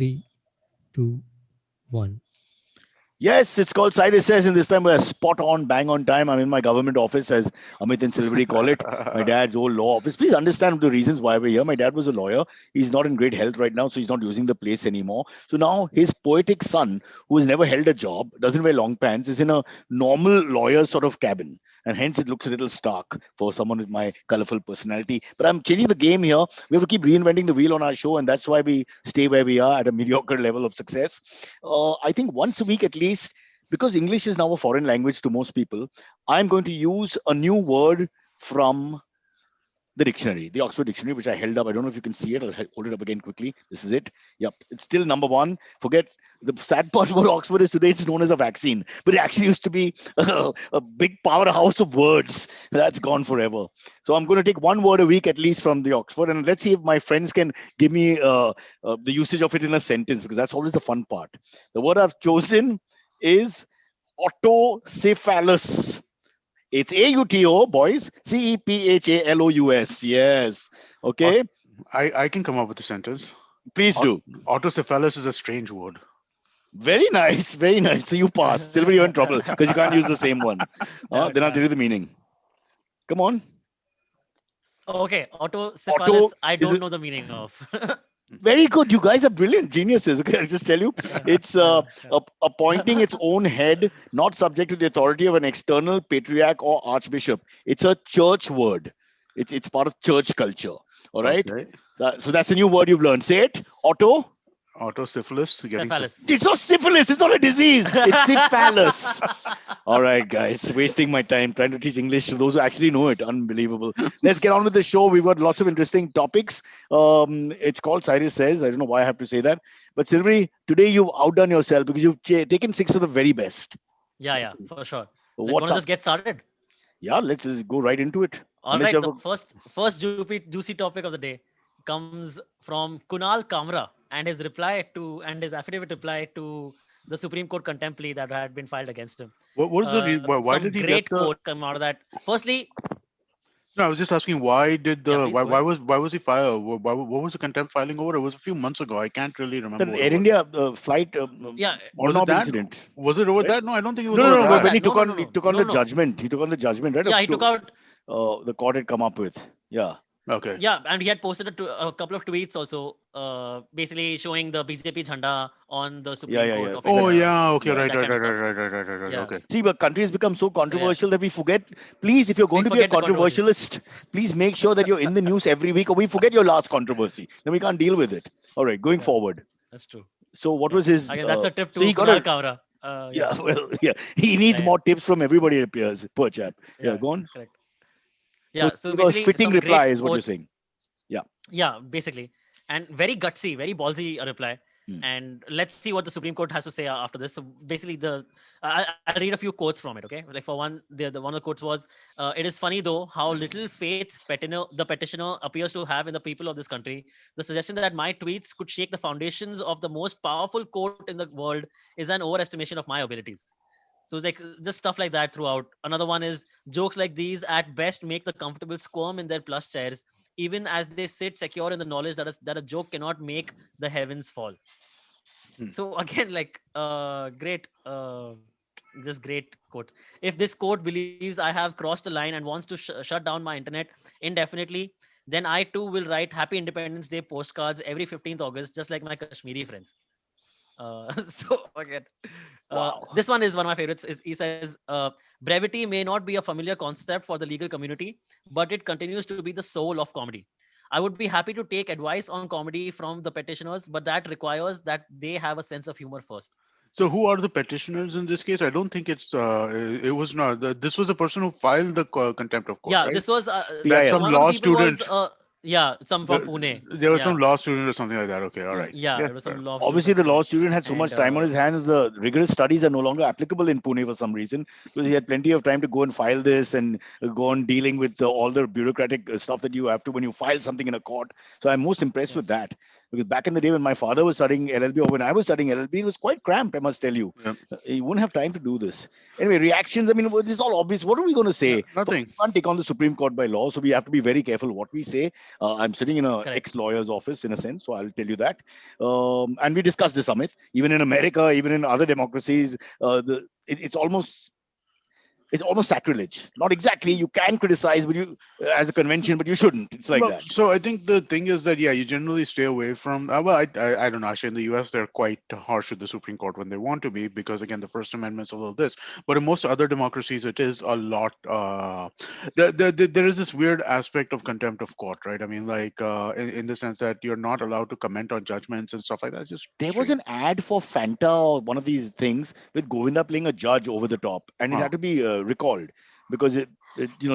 Three, two, one. Yes, it's called Cyrus says, and this time we're spot on, bang on time. I'm in my government office, as Amit and Silverie call it, my dad's old law office. Please understand the reasons why we're here. My dad was a lawyer. He's not in great health right now, so he's not using the place anymore. So now his poetic son, who has never held a job, doesn't wear long pants, is in a normal lawyer sort of cabin. And hence it looks a little stark for someone with my colorful personality. But I'm changing the game here. We have to keep reinventing the wheel on our show, and that's why we stay where we are at a mediocre level of success. I think once a week at least, because English is now a foreign language to most people, I'm going to use a new word from the dictionary, the Oxford Dictionary, which I held up. I don't know if you can see it. I'll hold it up again quickly. This is it. Yep, it's still number one. Forget the sad part about Oxford is today it's known as a vaccine, but it actually used to be a big powerhouse of words. That's gone forever. So I'm going to take one word a week at least from the Oxford, and let's see if my friends can give me the usage of it in a sentence, because that's always the fun part. The word I've chosen is autocephalus. It's AUTO, boys. CEPHALOUS. Yes. Aut- Okay. I can come up with a sentence. Please Aut- do. Autocephalus is a strange word. Very nice. Very nice. So you passed. Silver, you're in trouble because you can't use the same one. Yeah, Then it's I'll tell fine. you the meaning. Come on. Okay, autocephalus, Auto I is don't it? know the meaning of. Very good. You guys are brilliant geniuses. Okay, I'll just tell you. It's appointing its own head, not subject to the authority of an external patriarch or archbishop. It's a church word. It's part of church culture. All right. Okay. So that's a new word you've learned. Say it. Auto. Autosyphilis, getting Cephalus. It's not syphilis. It's not a disease. It's syphilis. All right, guys, wasting my time trying to teach English to those who actually know it. Unbelievable. Let's get on with the show. We've got lots of interesting topics. It's called Cyrus Says. I don't know why I have to say that. But Silvery, today you've outdone yourself because you've taken six of the very best. Yeah, yeah, for sure. Let's What's wanna up? just get started. Yeah, let's just go right into it. All Unless right, you the have a. first juicy topic of the day comes from Kunal Kamra and his affidavit reply to the Supreme Court contempt plea that had been filed against him. what is the why Some did he get great the? quotes come out of that. Firstly, No, I was just asking why did yeah, the please go ahead. why was he fired? What was the contempt filing over? It was a few months ago. I can't really remember The what it Air was. India flight Yeah, Was it knob that? incident, Was it over right? that? No, I don't think it was No, no, over no, no, no. not But that. when that. No, no, no, he no, took on no, the no. judgment, right? Yeah, he took out. The court had come up with. Yeah. Okay. Yeah, and he had posted a couple of tweets also, basically showing the BJP jhanda on the Yeah, Supreme yeah, Court yeah. of Oh That, India, yeah. Okay. yeah. Right. that Right. kind of Right. Right. stuff. Right. Right. Right. Right. Right. Yeah. Okay. See, but country has become so So yeah, controversial that we forget. Please, if you're we going to be a forget the controversies. controversialist, please make sure that you're in the news every week, or we forget your last controversy. Then we can't deal with it. All right, going Yeah, forward. that's true. So, what Yeah. was his? Again, that's a tip So to he got Kunal a. Kamra. Yeah, Yeah, well, yeah. He needs yeah, yeah, more tips from everybody. It appears. Poor chap. Yeah, yeah. go on. Correct. So Yeah. he So gave a basically, fitting some reply, great is what you're quotes. saying. Yeah. Yeah, basically, and very gutsy, very ballsy a reply. Hmm. And let's see what the Supreme Court has to say after this. So basically, I'll read a few quotes from it. Okay, like for one, the one of the quotes was, "It is funny though how little faith the petitioner appears to have in the people of this country. The suggestion that my tweets could shake the foundations of the most powerful court in the world is an overestimation of my abilities." So it's like just stuff like that throughout. Another one is jokes like these at best make the comfortable squirm in their plush chairs, even as they sit secure in the knowledge that a joke cannot make the heavens fall. Hmm. So again, like great, just great quotes. If this court believes I have crossed the line and wants to shut down my internet indefinitely, then I too will write Happy Independence Day postcards every 15th August, just like my Kashmiri friends. So again, Wow. this one is one of my favorites. Is he says, brevity may not be a familiar concept for the legal community, but it continues to be the soul of comedy. I would be happy to take advice on comedy from the petitioners, but that requires that they have a sense of humor first. So who are the petitioners in this case? I don't think it's it was not this was the person who filed the contempt of court, Yeah, right? this was That's some PIL. one of the law people was student. yeah, some from There, Pune. there was Yeah, some law student or something like that. Okay, all right. yeah, Yeah, there was some fair. law student Obviously, from the Pune, law student had so and much time on his hands. The rigorous studies are no longer applicable in Pune for some reason, because he had plenty of time to go and file this and go on dealing with all the bureaucratic stuff that you have to when you file something in a court. So I'm most impressed yeah, with that. Because back in the day when my father was studying LLB or when I was studying LLB, it was quite cramped, I must tell you. Yeah. You wouldn't have time to do this. Anyway, reactions, I mean, this is all obvious. What are we going to Yeah, say? nothing. We can't take on the Supreme Court by law, so we have to be very careful what we say. I'm sitting in a Correct. ex-lawyer's office, in a sense, so I'll tell you that. And we discussed this, Amit. Even in America, even in other democracies, it's almost sacrilege. Not exactly. You can criticize, but you as a convention, but you shouldn't. It's like Well, that. so I think the thing is that yeah, you generally stay away from. Well, I don't know. Actually, in the U.S., they're quite harsh with the Supreme Court when they want to be, because again, the First Amendment's a little this. But in most other democracies, it is a lot. There is this weird aspect of contempt of court, right? I mean, like in the sense that you're not allowed to comment on judgments and stuff like that. It's just There was strange. an ad for Fanta or one of these things with Govinda playing a judge over the top, and it Huh. had to be recalled because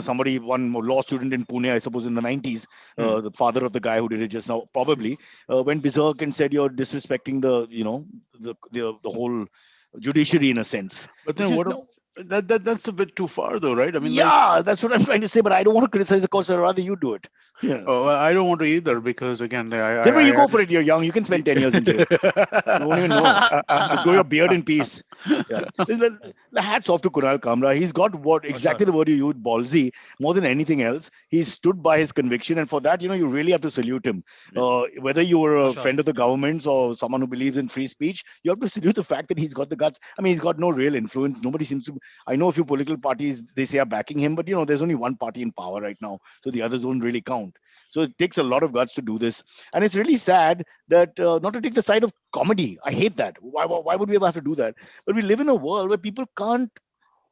somebody, one law student in Pune, I suppose in the 90s, Hmm. the father of the guy who did it just now, probably went berserk and said you're disrespecting the whole judiciary in a sense, But which then is what? no. That's a bit too far, though, right? I mean, like. Yeah, that's what I'm trying to say, but I don't want to criticize the courts. I'd rather you do it. Yeah. Oh, well, I don't want to either because again, Silver, you go for it. You're young. You can spend 10 years in jail. You won't even know. You can grow your beard in peace. Yeah. The hats off to Kunal Kamra. He's got what For sure. exactly the word you used, ballsy, more than anything else. He stood by his conviction. And for that, you really have to salute him. Whether you were For a sure. friend of the Yeah. government's or someone who believes in free speech, you have to salute the fact that he's got the guts. I mean, he's got no real influence. Nobody seems to. I know a few political parties, they say are backing him, but there's only one party in power right now. So the others don't really count. So it takes a lot of guts to do this. And it's really sad that not to take the side of comedy. I hate that. Why would we ever have to do that? But we live in a world where people can't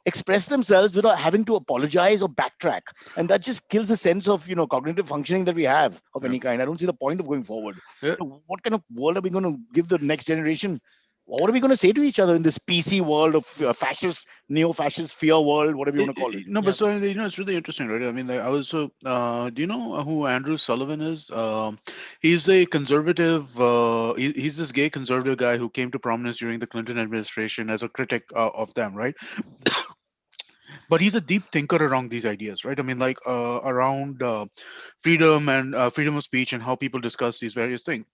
express themselves without having to apologize or backtrack, and that just kills the sense of cognitive functioning that we have of Yeah. any kind. I don't see the point of going forward. Yeah. What kind of world are we going to give the next generation? What are we going to say to each other in this PC world of fascist, neo-fascist fear world, whatever you want to call it? No, but Yeah. so it's really interesting, right? I mean, like, I was so. Do you know who Andrew Sullivan is? He's a conservative. He's this gay conservative guy who came to prominence during the Clinton administration as a critic of them, right? But he's a deep thinker around these ideas, right? I mean, like around freedom and freedom of speech and how people discuss these various things.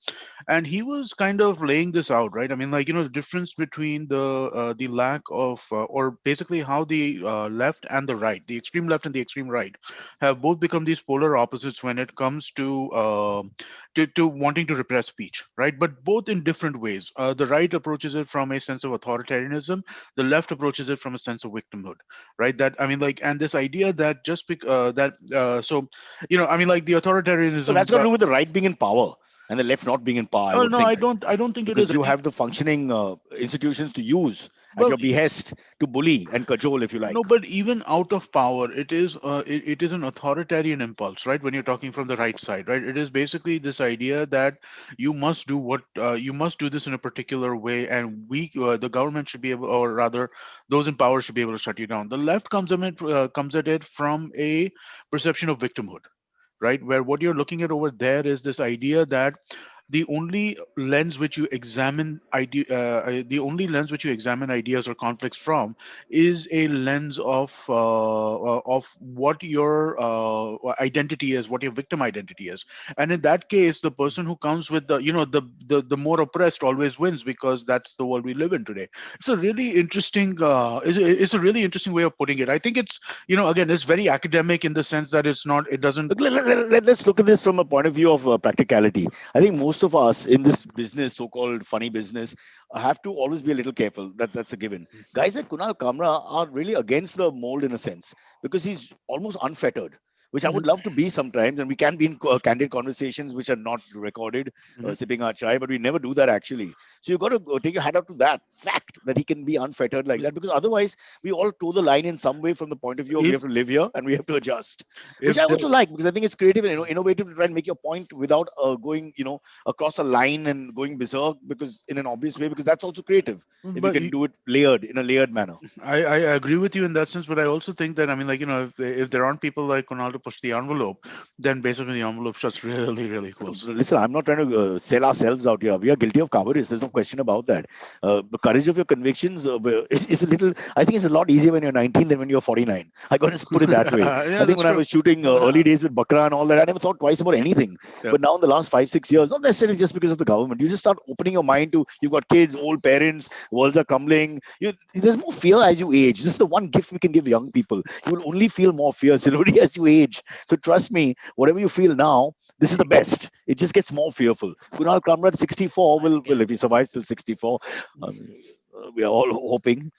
And he was kind of laying this out, right? I mean, like the difference between the lack of or basically how the left and the right, the extreme left and the extreme right, have both become these polar opposites when it comes to wanting to repress speech, right? But both in different ways. The right approaches it from a sense of authoritarianism, the left approaches it from a sense of victimhood, right? That I mean, like, and this idea that so I mean, like the So authoritarianism. that's got to do with the right being in power and the left not being in power, I Oh would no, I think, don't. I don't think it is. because I you think have the functioning institutions to use at well, your behest to bully and cajole, if you like. no, but even out of power, it is an authoritarian impulse, right? When you're talking from the right side, right? It is basically this idea that you must do this in a particular way, and the government should be able, or rather, those in power should be able to shut you down. The left comes at it from a perception of victimhood, right? Where what you're looking at over there is this idea that the only lens which you examine the only lens which you examine ideas or conflicts from is a lens of what your identity is, what your victim identity is. And in that case, the person who comes with the more oppressed always wins, because that's the world we live in today. It's a really interesting it's a really interesting way of putting it. I think it's again, it's very academic in the sense that it doesn't. Look, let's look at this from a point of view of practicality. I think most of us in this business, so-called funny business, have to always be a little careful. That's a given. Guys like Kunal Kamra are really against the mold in a sense because he's almost unfettered, which I Mhm, would love to be sometimes. And we can be in candid conversations which are not recorded, mhm. sipping our chai, but we never do that actually. So you've got to take your hat out to that fact that he can be unfettered like that, because otherwise we all toe the line in some way from the point of view of we if have to live here and we have to adjust, which if I there also like because I think it's creative and innovative to try and make your point without going, across a line and going berserk because in an obvious way, because that's also creative if you but can do it layered in a layered manner. I agree with you in that sense, but I also think that I mean, like if there aren't people like Kunal to to push the envelope, then basically the envelope shuts really, really close. Listen, I'm not trying to sell ourselves out here. We are guilty of cowardice. There's no question about that. The courage of your convictions is a little. I think it's a lot easier when you're 19 than when you're 49. I got to put it that way. Yeah, I think that's when I true. was shooting early days with Bakra and all that, I never thought twice about anything. Yeah. But now in the last 5-6 years, not necessarily just because of the government, you just start opening your mind to. You've got kids, old parents, worlds are crumbling. There's more fear as you age. This is the one gift we can give young people. You will only feel more fear, Silverie, as you age. So trust me, whatever you feel now, this is the best. It just gets more fearful. Kunal Kamra at 64 will, if he survives till 64, we are all hoping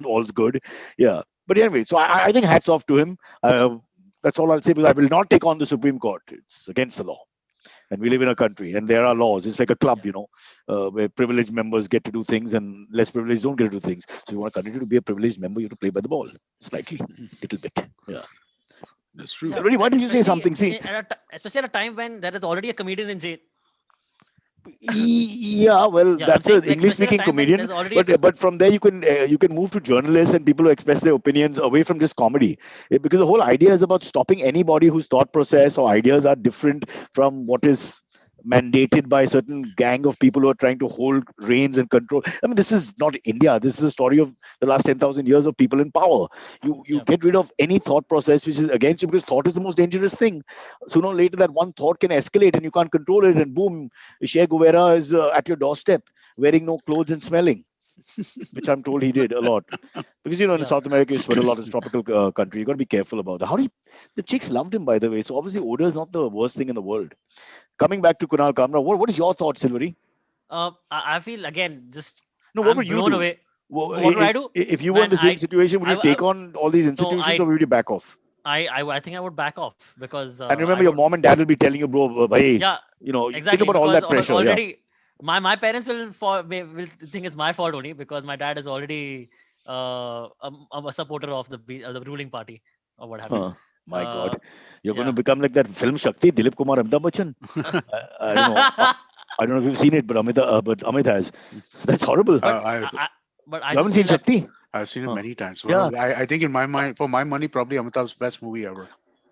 all's good. Yeah. But anyway, so I think hats off to him. That's all I'll say, because I will not take on the Supreme Court. It's against the law. And we live in a country and there are laws. It's like a club, where privileged members get to do things and less privileged don't get to do things. So you want to continue to be a privileged member, you have to play by the ball. Slightly, little bit. Yeah. That's true. Silverie, why did you say something? See, especially at a time when there is already a comedian in jail. yeah, well, Yeah, I'm that's saying, an like, especially at a English-speaking time when comedian. there's already a But from there you can move to journalists and people who express their opinions away from just comedy. Because the whole idea is about stopping anybody whose thought process or ideas are different from what is mandated by a certain gang of people who are trying to hold reins and control. I mean, this is not India. This is a story of the last 10,000 years of people in power. You Yeah. get rid of any thought process which is against you, because thought is the most dangerous thing. Sooner or later, that one thought can escalate and you can't control it, and boom, Che Guevara is at your doorstep wearing no clothes and smelling, which I'm told he did a lot. Because, in Yeah. South America, you sweat a lot. It's a tropical country. You got to be careful about that. The chicks loved him, by the way. So obviously, odor is not the worst thing in the world. Coming back to Kunal Kamra, what is your thought, Silverie? I feel again just No, what I'm would you blown do? away. Well, What would I do? if you were in Man, the same situation, would I, you take I on all these no, institutions, or would you back off? I think I would back off because And remember, I your don't. mom and dad will be telling you, bro, hey, Yeah, think exactly. about all Because that pressure. Yeah. already my parents will think it's my fault only because my dad is already a supporter of the ruling party or what have you. Huh. My Uh, God, you're going to yeah. become like that film Shakti, Dilip Kumar, Amitabh Bachchan. I don't know. I don't know if you've seen it, but Amit has. That's horrible. but I I You just haven't seen feel that Shakti? I've seen it Huh. many times. Yeah. I think in my mind, for my money, probably Amitabh's best movie ever.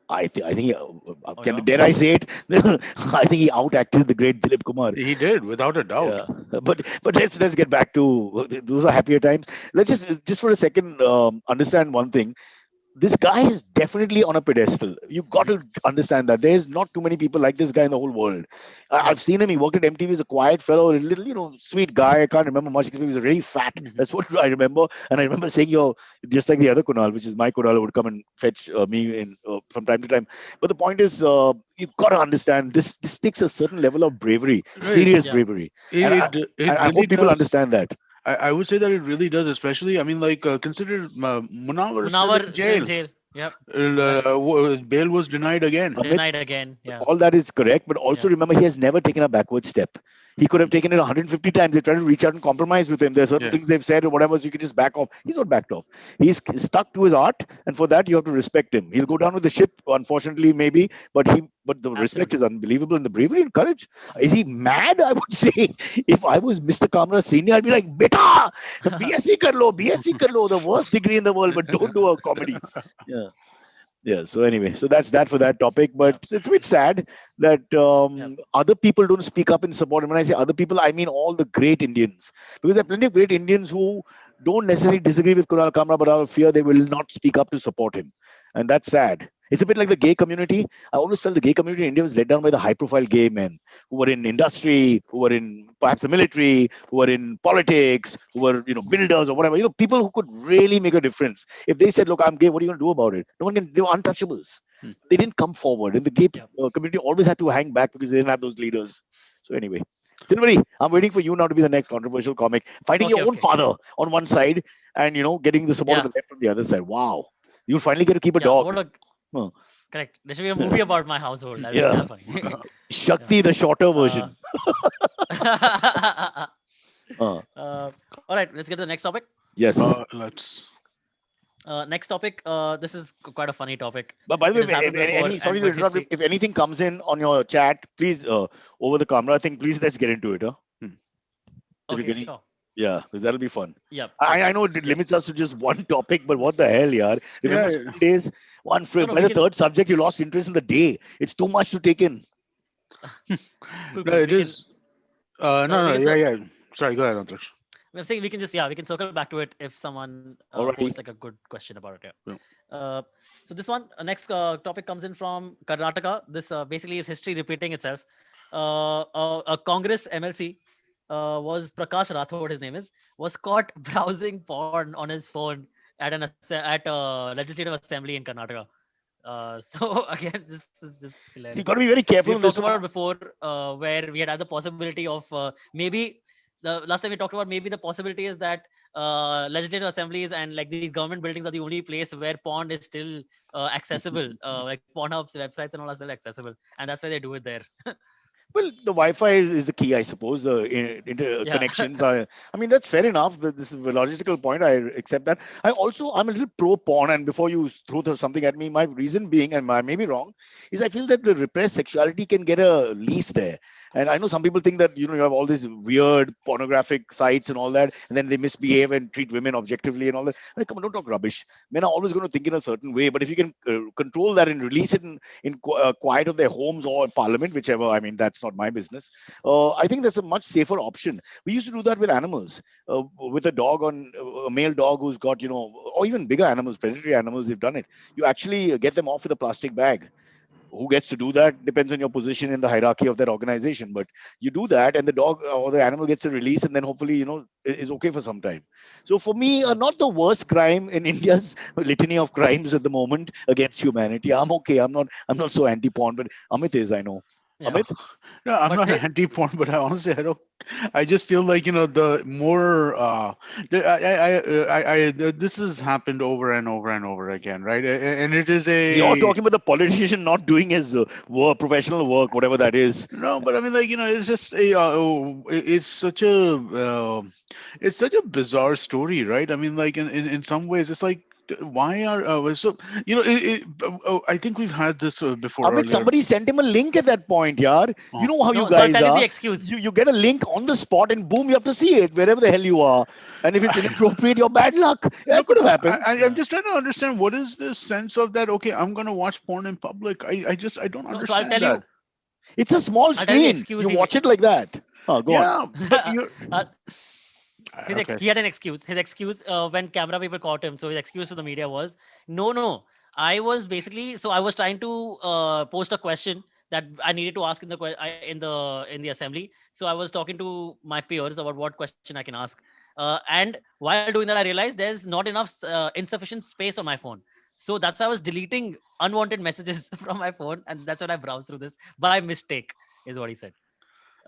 I think oh can yeah. dare I say it? I think he outacted the great Dilip Kumar. He did, without a doubt. Yeah, but let's get back to those are happier times. Let's just for a second understand one thing. This guy is definitely on a pedestal. You got to understand that there's not too many people like this guy in the whole world. Yeah. I've seen him. He worked at MTV. He's a quiet fellow, a little, sweet guy. I can't remember much. He was very fat. That's what I remember. And I remember saying, "Yo, just like the other Kunal, which is my Kunal, would come and fetch me in from time to time." But the point is, you've got to understand this takes a certain level of bravery, Right. serious Yeah. bravery, It and it, it I really hope people does. understand that. I would say that it really does, especially. I mean, like consider Munawar is still in Munawar still in jail. jail. Yep. Exactly. Bail was denied again. Amit, Denied again. Yeah. all that is correct, but also Yeah. remember he has never taken a backward step. He could have taken it 150 times. They tried to reach out and compromise with him. There are certain Yeah. things they've said or whatever, so you can just back off. He's not backed off. He's stuck to his art, and for that you have to respect him. He'll go down with the ship, unfortunately, maybe, but the respect Absolutely. is unbelievable, and the bravery and courage. Is he mad? I would say, if I was Mr. Kamra Senior, I'd be like, beta, BSc kar lo, BSc kar lo, the worst degree in the world, but don't do a comedy. Yeah. Yeah, so anyway, so that's that for that topic, but Yep. it's a bit sad that Yep. other people don't speak up in support. And when I say other people, I mean all the great Indians, because there are plenty of great Indians who don't necessarily disagree with Kunal Kamra, but out of fear they will not speak up to support him, and that's sad. It's a bit like the gay community. I always felt the gay community in India was let down by the high-profile gay men who were in industry, who were in perhaps the military, who were in politics, who were builders or whatever. People who could really make a difference. If they said, "Look, I'm gay," what are you going to do about it? No one can. They were untouchables. Hmm. They didn't come forward, and the gay Yep. community always had to hang back because they didn't have those leaders. So anyway, Silverie, I'm waiting for you now to be the next controversial comic, fighting Okay. your own Okay. father on one side, and getting the support of Yeah. the left on the other side. Wow, you'll finally get to keep a Yeah. dog. What a Huh. correct. There should be a movie about my household. That'll be Yeah, hell funny. Shakti, the shorter Uh, version. uh, Uh, all right. Let's get to the next topic. yes. Let's. Next topic. This is quite a funny topic. But by the It way, has happened before, sorry and to for interrupt. history. If anything comes in on your chat, please over the camera thing, please let's get into it. Huh? If you Okay. can, Sure. Yeah, that'll be fun. Yeah. I Okay. know it Yes. limits us to just one topic, but what the hell, yaar? Remember Yeah. school days? No, no, By we the can. third subject, you lost interest in the day. It's too much to take in. Cool, No, cool. it We can. is. So we No, can. yeah, yeah. Sorry, go ahead, Antariksh. I'm saying we can just, yeah, we can circle back to it if someone posts Alrighty. like a good question about it. Yeah. Yeah. So this one next topic comes in from Karnataka. This basically is history repeating itself. A Congress MLC was Prakash Rathod. His name is, was caught browsing porn on his phone at at a legislative assembly in Karnataka. So again, this is just So you hilarious. got to be very careful We've on talked this about one. it before, where we had the possibility of maybe the last time we talked about maybe the possibility is that legislative assemblies and like these government buildings are the only place where porn is still accessible. Like Pornhub's websites and all are still accessible, and that's why they do it there. Well, the Wi-Fi is the key, I suppose. The Yeah. connections. I mean, that's fair enough. This is a logistical point. I accept that. I'm a little pro porn. And before you throw something at me, my reason being, and I may be wrong, is I feel that the repressed sexuality can get a lease there. And I know some people think that you have all these weird pornographic sites and all that, and then they misbehave and treat women objectively and all that. Like, come on, don't talk rubbish. Men are always going to think in a certain way, but if you can control that and release it in quiet of their homes or parliament, whichever. I mean, that's not my business. I think that's a much safer option. We used to do that with animals, with a dog on a male dog who's got or even bigger animals, predatory animals. They've done it. You actually get them off with a plastic bag. Who gets to do that depends on your position in the hierarchy of that organization, but you do that and the dog or the animal gets a release and then hopefully is okay for some time. So for me, Yeah. not the worst crime in India's litany of crimes at the moment against humanity. I'm okay. I'm not so anti-porn, but Amit is, I know. Yeah. Amit? No, I'm But not anti-porn, but I honestly, I don't. I just feel like the more this has happened over and over and over again, right? And it is You're a talking about the politician not doing his work, professional work, whatever that is. no, but I mean, like it's just it's such a bizarre story, right? I mean, like in some ways, it's like why are so I think we've had this before Amit, earlier. somebody sent him a link at that point, yaar. You Oh. know how you no, so I'll guys tell you the are. excuse. You get a link on the spot and boom, you have to see it wherever the hell you are. And if it's inappropriate, you're bad luck. Yeah, No, that could but have happened. I'm Yeah. just trying to understand what is this sense of that. Okay, I'm gonna watch porn in public. I don't No, so I'll understand tell that. you. It's a small I'll tell you the screen. excuse You he. watch it like that. Oh, go on. Yeah, but you're uh, okay. he had an excuse. His excuse when camera people caught him, so his excuse to the media was, no, I was basically, so I was trying to post a question that I needed to ask in the assembly. So I was talking to my peers about what question I can ask, and while doing that, I realized there's not enough insufficient space on my phone. So that's why I was deleting unwanted messages from my phone, and that's when I browsed through this by mistake, is what he said.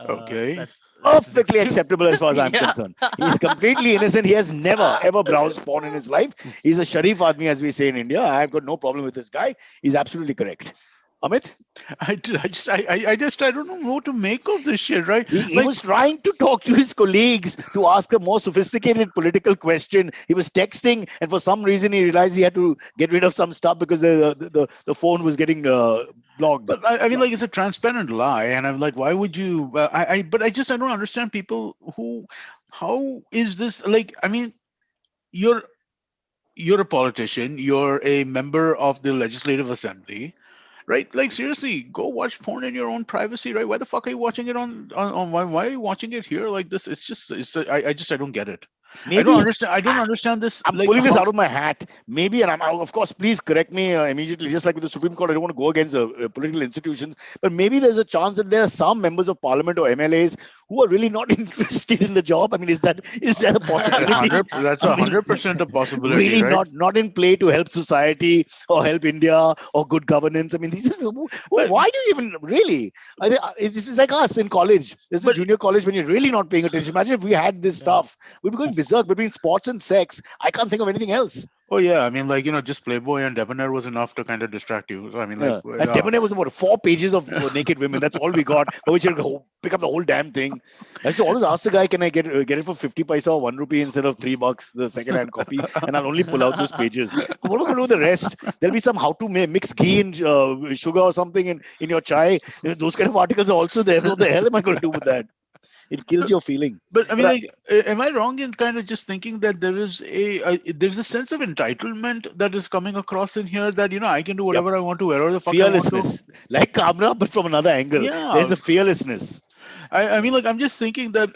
Okay. That's his Perfectly excuse. acceptable as far as I'm Yeah. concerned. He's completely innocent. He has never, ever browsed porn in his life. He's a Sharif Admi, as we say in India. I've got no problem with this guy. He's absolutely correct. Amit? I don't know what to make of this shit, right? He Like, was trying to talk to his colleagues to ask a more sophisticated political question. He was texting, and for some reason, he realized he had to get rid of some stuff because the phone was getting blocked. but I mean, like, it's a transparent lie, and I'm like, why would you? But I don't understand people who. How is this like? I mean, you're you're a politician. You're a member of the legislative assembly, right? Like, seriously, go watch porn in your own privacy, right? Why the fuck are you watching it on why are you watching it here like this? It's just I don't get it. Maybe I don't understand this. I'm Like, pulling this how out of my hat. Maybe, and of course, please correct me immediately. Just like with the Supreme Court, I don't want to go against political institutions, but maybe there's a chance that there are some members of Parliament or MLAs who are really not interested in the job. I mean, is that a possibility? that's I mean, 100% a possibility, really right? not in play to help society or help India or good governance. I mean, But why do you even really? This is like us in college. There's a but junior college when you're really not paying attention. Imagine if we had this Yeah. stuff. We'd be going berserk between sports and sex. I can't think of anything else. oh yeah, I mean, like, just Playboy and Debonair was enough to kind of distract you. So I mean, like, Yeah. And Debonair was about 4 pages of naked women. That's all we got. For which you pick up the whole damn thing. I used to always ask the guy, can I get it for 50 paisa or 1 rupee instead of $3, the second-hand copy? And I'll only pull out those pages. So what am I going to do with the rest? There'll be some how to mix ghee and sugar or something in your chai. Those kind of articles are also there. What the hell am I going to do with that? It kills your feeling. But I mean, But like, am I wrong in kind of just thinking that there's a sense of entitlement that is coming across in here that I can do yep, whatever I want to, wherever the fuck I want to. fearlessness, like Kamra, but from another angle. There's Yeah, a fearlessness. I mean, like, I'm just thinking that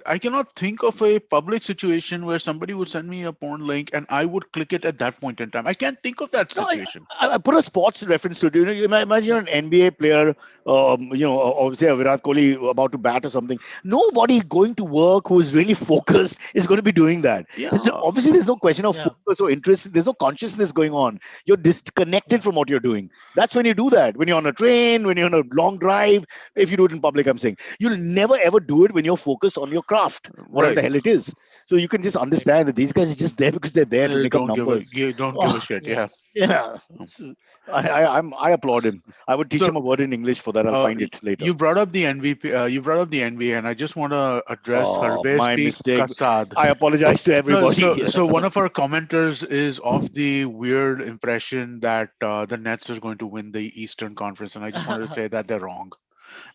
I cannot think of a public situation where somebody would send me a porn link and I would click it at that point in time. I can't think of that No, situation. I put a sports reference to it. Imagine an NBA player, or say a Virat Kohli about to bat or something. Nobody going to work who is really focused is going to be doing that. Yeah, Obviously, there's no question of Yeah. focus or interest. There's no consciousness going on. You're disconnected Yeah. from what you're doing. That's when you do that. When you're on a train, when you're on a long drive, if you do it in public, I'm saying you'll never ever do it when you're focused on your craft, whatever right. the hell it is. So you can just understand that these guys are just there because they're there to make up numbers. Don't give a Oh, shit. Yeah. Yeah. yeah. I applaud him. I would teach So him a word in English for that. I'll uh, find y- it later. you brought up the MVP. You brought up the NBA, and I just want to address Oh, my Harvesti mistake. Kasad. I apologize to No, everybody. so one of our commenters is of the weird impression that the Nets are going to win the Eastern Conference, and I just wanted to say that they're wrong.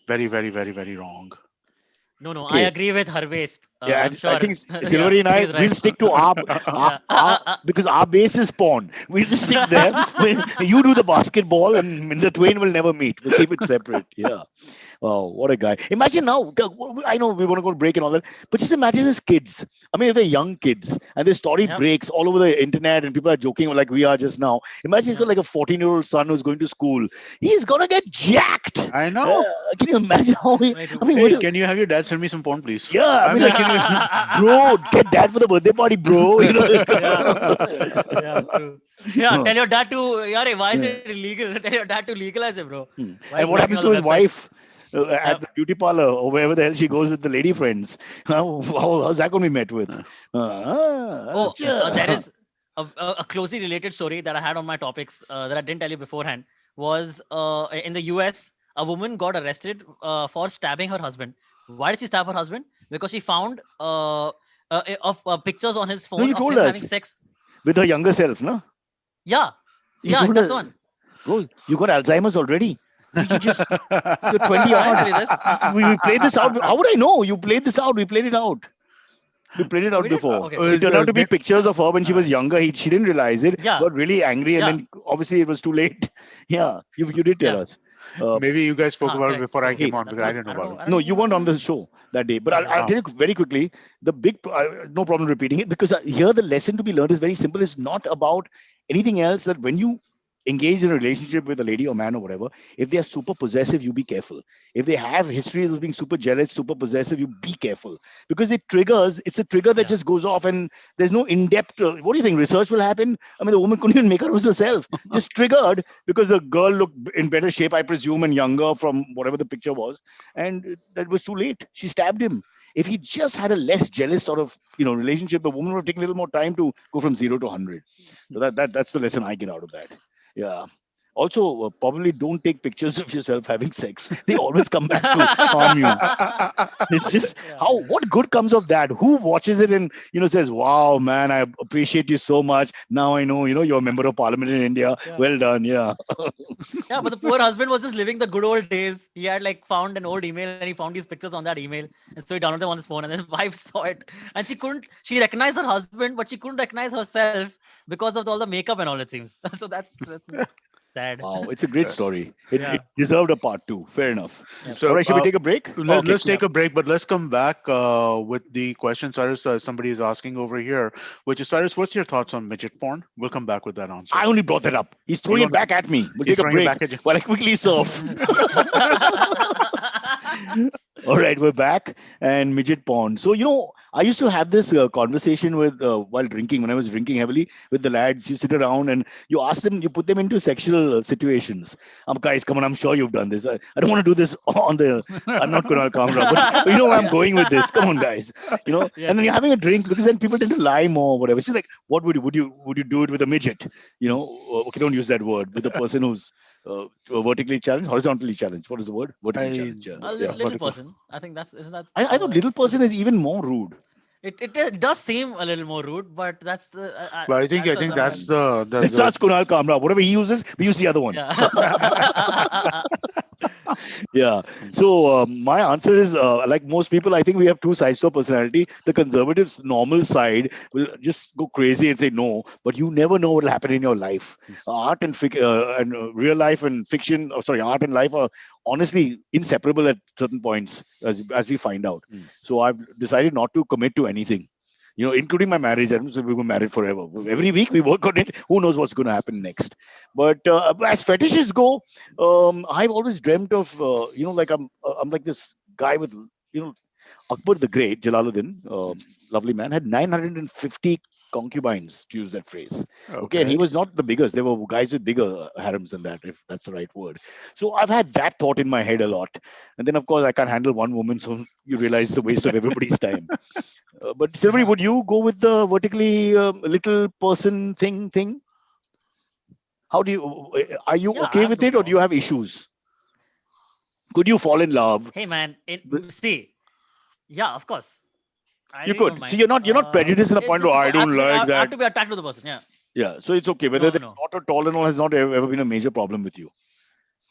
Very, very, very, very wrong. No, I Okay. agree with Harvesh. Yeah, I'm I sure. think Yeah, Silvery and I he's we'll right. stick to Yeah. because our base is pawn. We'll just stick there. You do the basketball, and the twain will never meet. We'll keep it separate. Yeah. Oh, what a guy! Imagine now. I know we want to go to break and all that, but just imagine his kids. I mean, if they're young kids and the story Yep. breaks all over the internet and people are joking like we are just now. Imagine he's got Yeah. like a 14-year-old son who's going to school. He's gonna get jacked. I know. Can you imagine how he? Very I true. mean, Hey, can you have your dad send me some porn, please? yeah, I I'm mean, like, like, can you? bro, get dad for the birthday party, bro. Yeah. Yeah. True. Yeah. Tell your dad to. Yeah, why is Yeah. it illegal? Tell your dad to legalize it, bro. Why And is what blocking happens all to the his websites? wife at Yep. the beauty parlor or wherever the hell she goes with the lady friends? How's that going to be met with? Oh, there Yeah. is a closely related story that I had on my topics that I didn't tell you beforehand. Was in the US, a woman got arrested for stabbing her husband. Why did she stab her husband? Because she found of pictures on his No, phone you of told him having us sex. with her younger self, no? Yeah, You yeah, told that's the us, one. bro, you got Alzheimer's already. You just, you're 20 I didn't odd. tell you this. We played this out. How would I know? You played this out. We played it out. We played it Oh, we out did. before. Okay. It turned out to be pictures of her when she Uh, was younger. She didn't realize it. Yeah, Got really angry, and yeah, then obviously it was too late. Yeah, you did tell yeah. us. Uh, Maybe you guys spoke about it Correct. before I So came hey, on that's because I what didn't know about it. I don't no, know you what weren't on the happened. show that day. But Okay. I'll Oh, tell you very quickly. The big, no problem repeating it because here the lesson to be learned is very simple. It's not about anything else. That when you engage in a relationship with a lady or man or whatever, if they are super possessive, you be careful. If they have history of being super jealous, super possessive, you be careful because it's a trigger that Yeah. just goes off and there's no in-depth. What do you think? Research will happen? I mean, the woman couldn't even make out it was herself, just triggered because the girl looked in better shape, I presume, and younger from whatever the picture was, and that was too late. She stabbed him. If he just had a less jealous sort of relationship, the woman would have taken a little more time to go from 0 to 100. So that's the lesson I get out of that. Yeah. Also, probably don't take pictures of yourself having sex. They always come back to harm you. It's just Yeah. what good comes of that? Who watches it and says, "Wow, man, I appreciate you so much. Now I know you're a member of parliament in India. Yeah. Well done." Yeah. Yeah, but the poor husband was just living the good old days. He had like found an old email and he found these pictures on that email. And so he downloaded them on his phone and his wife saw it. And she recognized her husband, but she couldn't recognize herself because of all the makeup and all, it seems. So that's sad. Wow, it's a great story. It Yeah. deserved a part two. Fair enough. Yep. All So right, should we take a break? Okay, let's cool. take a break, but let's come back with the question Cyrus somebody is asking over here, which is Cyrus, what's your thoughts on midget porn? We'll come back with that answer. I only brought that up. He's throwing You it back at me. We'll He's take a throwing it break back at you. while I quickly surf. All right, we're back and midget porn. So I used to have this conversation with while drinking when I was drinking heavily with the lads. You sit around and you ask them, you put them into sexual situations. Guys, come on, I'm sure you've done this. I don't want to do this on the. I'm not Kunal Kamra, but you know where I'm going with this. Come on, guys. Yeah. And then you're having a drink because then people tend to lie more, or whatever. It's just like, what would you do it with a midget? Okay, don't use that word with a person who's vertically challenged, horizontally challenged. What is the word? Vertically I- challenged. Yeah. A Yeah. little vertical. person. I think isn't that I thought little person is even more rude. it does seem a little more rude, but that's the But I think that's the that's Let's the ask Kunal Kamra. Whatever he uses, we use the other one. yeah. Yeah. So my answer is like most people, I think we have two sides to our personality. The conservatives' normal side will just go crazy and say no, but you never know what will happen in your life. Art and real life and fiction, sorry, art and life are honestly inseparable at certain points, as we find out. So I've decided not to commit to anything. Including my marriage. I don't say we were married forever. Every week we work on it. Who knows what's going to happen next? But as fetishes go, I've always dreamt of, like I'm like this guy with, you know, Akbar the Great, Jalaluddin, lovely man, had 950 concubines, to use that phrase. Okay, and he Okay. was not the biggest. There were guys with bigger harems than that, if that's the right word. So I've had that thought in my head a lot. And then, of course, I can't handle one woman, so you realize it's a waste of everybody's time. But Silvery, would you go with the vertically little person thing? How do you? Are you Yeah, I okay have with no it, or do you have problems. issues? Could you fall in love? Hey man, With- see, yeah, of course. I You really don't could. So mind. you're not prejudiced in the It's point just where I I have don't to be like I have that. to be attached to the person. Yeah. Yeah. So it's okay. Whether No, they're no. not or tall and all has not ever been a major problem with you.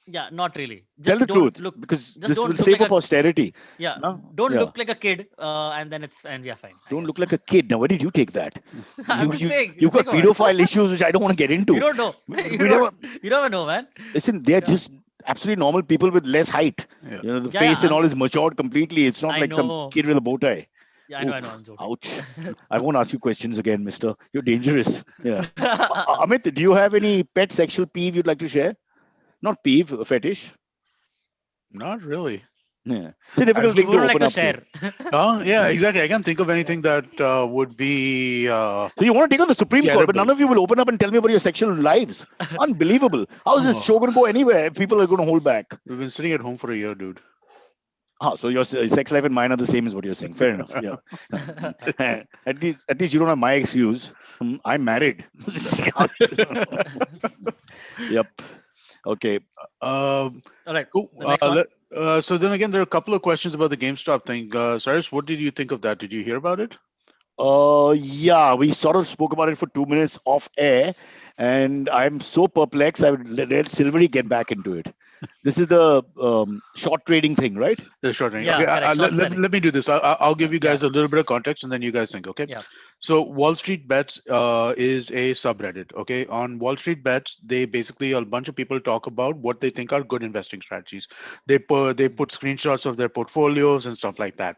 Yeah, not really. Tell the Just don't truth, look. because Just this will don't look say like for a posterity. yeah. No? Don't Yeah. look like a kid. And yeah, fine. I Don't guess. look like a kid. Now, where did you take that? I'm You just you saying. you've got Think about pedophile it. issues, which I don't want to get You into. don't know. We, You we don't. never You never know, man. listen. They're Yeah. just absolutely normal people with less height. Yeah. The Yeah. Yeah. face and all is matured completely. It's not I like some know. kid with a bow tie. Yeah, I know. I know. Oof, I'm joking. ouch. I won't ask you questions again, mister. You're dangerous. Yeah. Amit, do you have any pet sexual peeve you'd like to share? Not peeve, a fetish. Not really. Yeah. It's a I, difficult He thing to wouldn't like open to up to. share. oh, yeah, Yeah. exactly. I can't think of anything that would be So you want to take on the Supreme Court, but terrible. none of you will open up and tell me about your sexual lives. Unbelievable. How is this Oh, show going to go anywhere if people are going to hold back? we've been sitting at home for a year, dude. So your sex life and mine are the same, is what you're saying. Fair enough. Yeah. At least you don't have my excuse. I'm married. Yep. Okay. Um, All right. cool. The next one. So then again, there are a couple of questions about the GameStop thing. Cyrus, what did you think of that? Did you hear about it? Yeah, we sort of spoke about it for 2 minutes off air, and I'm so perplexed. I would let Silvery get back into it. This is the short trading thing, right? The short range. Okay, Yeah. Correct. Short let, selling. let me do this. I'll give you Yeah. guys a little bit of context and then you guys think, okay? Yeah. So Wall Street Bets is a subreddit, okay? On Wall Street Bets, they basically, a bunch of people talk about what they think are good investing strategies. They put screenshots of their portfolios and stuff like that.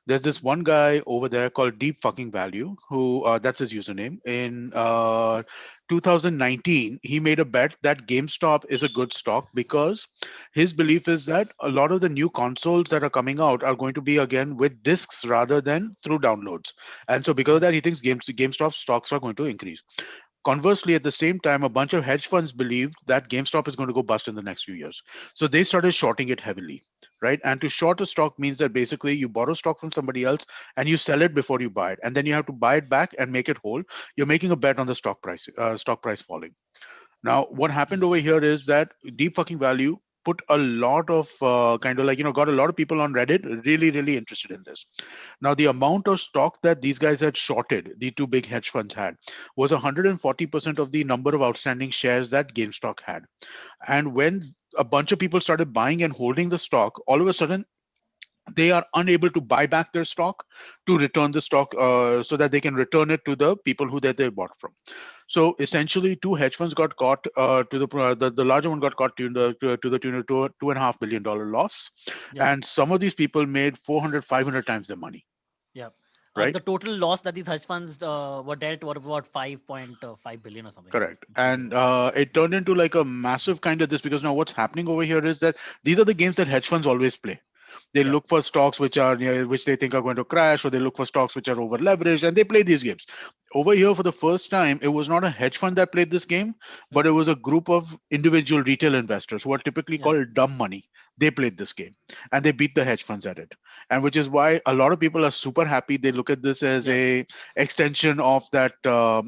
There's this one guy over there called Deep Fucking Value, who that's his username. In 2019, he made a bet that GameStop is a good stock because his belief is that a lot of the new consoles that are coming out are going to be again with discs rather than through downloads. And so because of that, he thinks GameStop stocks are going to increase. Conversely, at the same time, a bunch of hedge funds believed that GameStop is going to go bust in the next few years. So they started shorting it heavily, right? And to short a stock means that basically you borrow stock from somebody else and you sell it before you buy it. And then you have to buy it back and make it whole. You're making a bet on the stock price falling. Now, what happened over here is that Deep Fucking Value put a lot of kind of like, got a lot of people on Reddit really, really interested in this. Now, the amount of stock that these guys had shorted, the two big hedge funds had, was 140% of the number of outstanding shares that GameStop had. And when a bunch of people started buying and holding the stock, all of a sudden, they are unable to buy back their stock to return the stock so that they can return it to the people who they bought from. So essentially, two hedge funds got caught. The larger one got caught to the tune of $2.5 billion loss, Yeah. and some of these people made 400, 500 times their money. Yeah. Right. The total loss that these hedge funds were dealt were about 5.5 billion or something. Correct. And it turned into like a massive kind of this because now what's happening over here is that these are the games that hedge funds always play. They Yeah. look for stocks which are which they think are going to crash, or they look for stocks which are over leveraged, and they play these games. Over here, for the first time, it was not a hedge fund that played this game, but it was a group of individual retail investors who are typically Yeah. called dumb money. They played this game, and they beat the hedge funds at it. And which is why a lot of people are super happy. They look at this as Yeah. a extension of that, the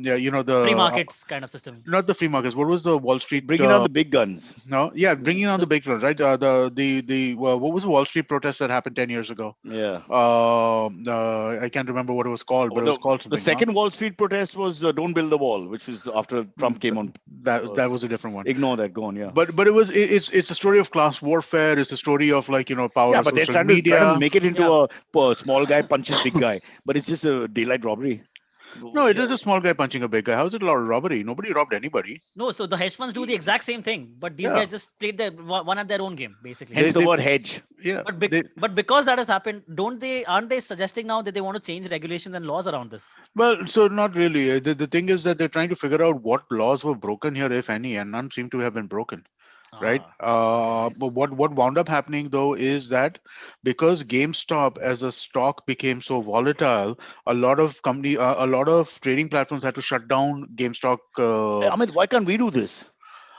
Free markets kind of system. not the free markets. What was the Wall Street? Bringing on the big guns. No, yeah, bringing on the big ones, right? What was the Wall Street protest that happened 10 years ago? Yeah. I can't remember what it was called, but it was called The something. Huh? second Wall Street big protest was "Don't build the wall," which was after Trump came on. That was a different one. Ignore that. Go on. Yeah. But it's a story of class warfare. It's a story of power Yeah, of but they're social trying to media. make it into Yeah. a small guy punches big guy, but it's just a daylight robbery. No, it Yeah. is a small guy punching a big guy. How is it a robbery? Nobody robbed anybody. No, so the hedge funds do the exact same thing, but these Yeah, guys just played their one at their own game, basically. Hence they the they word hedge. yeah But they but because that has happened, don't they? Aren't they suggesting now that they want to change regulations and laws around this? well, so not really. The thing is that they're trying to figure out what laws were broken here, if any, and none seem to have been broken. Right. Ah, okay, But nice. what wound up happening though is that because GameStop as a stock became so volatile, a lot of trading platforms had to shut down GameStop. Amit, why can't we do this?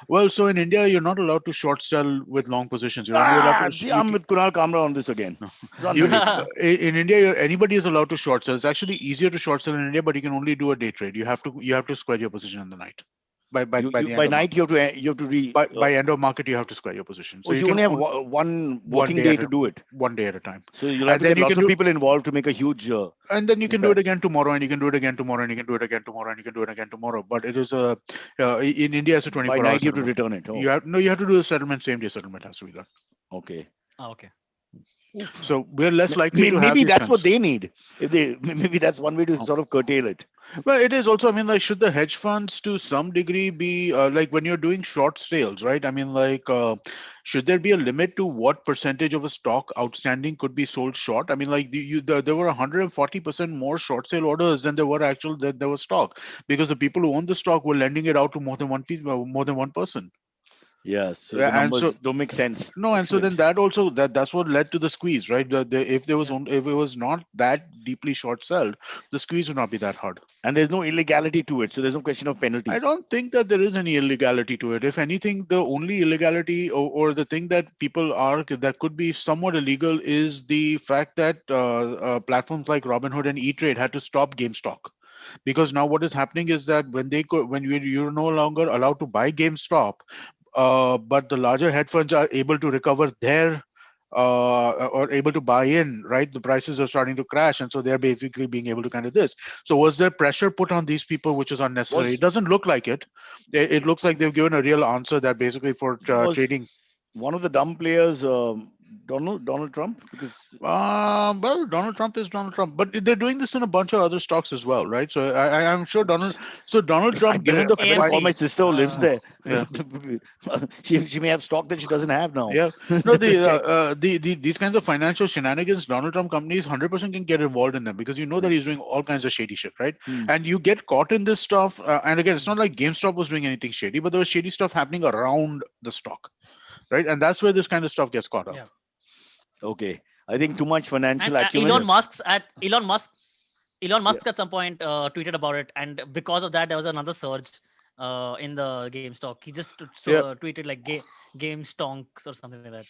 Well, so in India, you're not allowed to short sell with long positions. You're only allowed to. See, I'm with Kunal Kamra on this again. No. It's You unbelievable. in India, anybody is allowed to short sell. It's actually easier to short sell in India, but you can only do a day trade. You have to square your position in the night. By You the end by of night you have to by end of market, you have to square your position. So oh, so you you can only have own one one working day day at to a do it. one day at a time, So you'll have and to then get you lots can of do people involved to make a huge and then you can do it impact. again tomorrow, and you can do it again tomorrow, and you can do it again tomorrow, and you can do it again tomorrow. But it is a in India, it's a By 24-hour night you have to settlement. return it. You Oh, have no, you have to do the settlement, same day settlement has to be done. okay. Ah, okay. Oof. So we're less likely to have Maybe these that's what kinds. they need. If they maybe that's one way to sort of curtail it. Well, it is also, I mean, like, should the hedge funds to some degree be like when you're doing short sales, right? I mean, should there be a limit to what percentage of a stock outstanding could be sold short? I mean, like, there were 140% more short sale orders than there was stock, because the people who own the stock were lending it out to more than one piece, more than one person. Yes. So the And so numbers don't make sense. no, and so then Excellent. that also that's what led to the squeeze, right? If there was Yeah. if it was not that deeply short sold, the squeeze would not be that hard. And there's no illegality to it. So there's no question of I penalties. don't think that there is any illegality to it. If anything, the only illegality or the thing that people are that could be somewhat illegal is the fact that platforms like Robinhood and E-Trade had to stop GameStop, because now what is happening is that when you're no longer allowed to buy GameStop, but the larger hedge funds are able to recover their or able to buy in, right? The prices are starting to crash, and so they're basically being able to kind of this. So was there pressure put on these people which is unnecessary? It Was doesn't look like it. It looks like they've given a real answer that basically for was trading. one of the dumb players Donald Trump? Because Well, Donald Trump is Donald Trump, but they're doing this in a bunch of other stocks as well, right? So I'm sure Donald. So Donald Trump, given the I better call my AMC. sister who lives there. yeah. She may have stock that she doesn't have now. Yeah, no, Check. these kinds of financial shenanigans, Donald Trump companies 100% can get involved in them, because you know that he's doing all kinds of shady shit, right? Hmm. And you get caught in this stuff. And again, it's not like GameStop was doing anything shady, but there was shady stuff happening around the stock, right? And that's where this kind of stuff gets caught up. Yeah. Okay. I think too much And financial acumen. Elon Yeah. Musk at some point tweeted about it, and because of that, there was another surge in the GameStop. He just Yeah. tweeted like game stonks or something like that.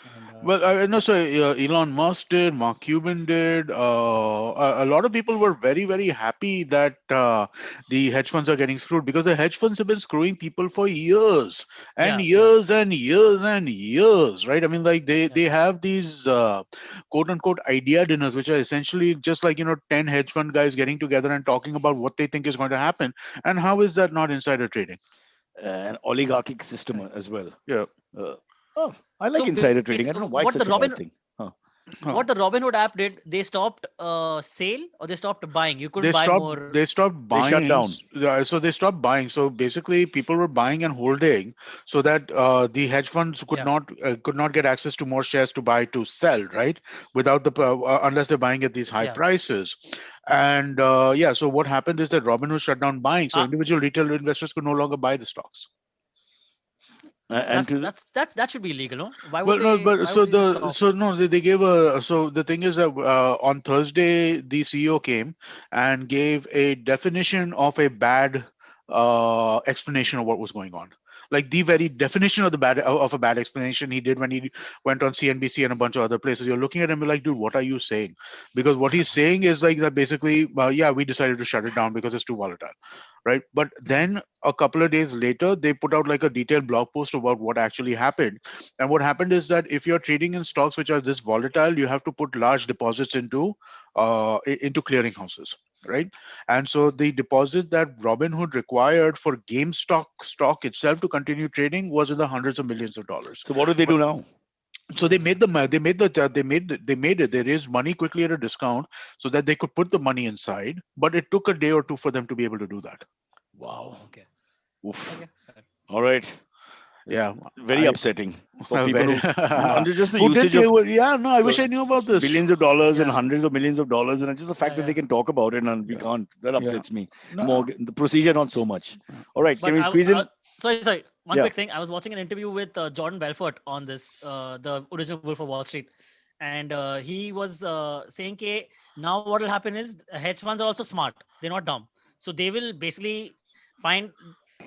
And Well, I know. So Elon Musk did, Mark Cuban did. A lot of people were very, very happy that the hedge funds are getting screwed, because the hedge funds have been screwing people for years and yeah, years and years and years, right? I mean, like yeah. they have these quote unquote idea dinners, which are essentially just like 10 hedge fund guys getting together and talking about what they think is going to happen, and how is that not insider trading? An oligarchic system as well. Yeah. Uh, oh, I like So insider trading. I don't know why it's what the such a bad thing. Huh. Huh. what the Robinhood app did, they stopped sale, or they stopped buying. You couldn't buy more. They stopped They shut buying. down. So they stopped buying. So basically people were buying and holding, so that the hedge funds Yeah, could not get access to more shares to buy to sell, right? Without the unless they're buying at these high yeah. prices. And yeah, so what happened is that Robinhood shut down buying, so Uh, individual retail investors could no longer buy the stocks. And to that should be illegal, no? Why would Well, no, they? but Why would they just stop? they gave a. So the thing is that on Thursday the CEO came and gave a definition of a bad explanation of what was going on. Like the very definition of the bad of a bad explanation he did when he went on CNBC and a bunch of other places. You're looking at him like, dude, what are you saying? Because what he's saying is like that basically, yeah, we decided to shut it down because it's too volatile, right? But then a couple of days later, they put out like a detailed blog post about what actually happened. And what happened is that if you're trading in stocks which are this volatile, you have to put large deposits into clearinghouses. right? And so the deposit that Robinhood required for GameStop stock itself to continue trading was in the hundreds of millions of dollars. So what do they But do now? so they made they made it, they raised money quickly at a discount so that they could put the money inside, but it took a day or two for them to be able to do that. Wow. Okay. Oof. Okay. Fair. All right. It's Yeah, very I upsetting for people very who under just the who didn't usage of yeah, no, I uh, wish I knew about this. billions of dollars and Yeah. hundreds of millions of dollars, and it's just the fact Yeah. that they Yeah. can talk about it and we Yeah, can't. That yeah. upsets me more. No, The procedure, not so much. All right, can But we squeeze in? sorry. One Yeah. quick thing. I was watching an interview with Jordan Belfort on this, the original Wolf of Wall Street, and he was saying, "Okay, now what will happen is hedge funds are also smart. They're not dumb, so they will basically find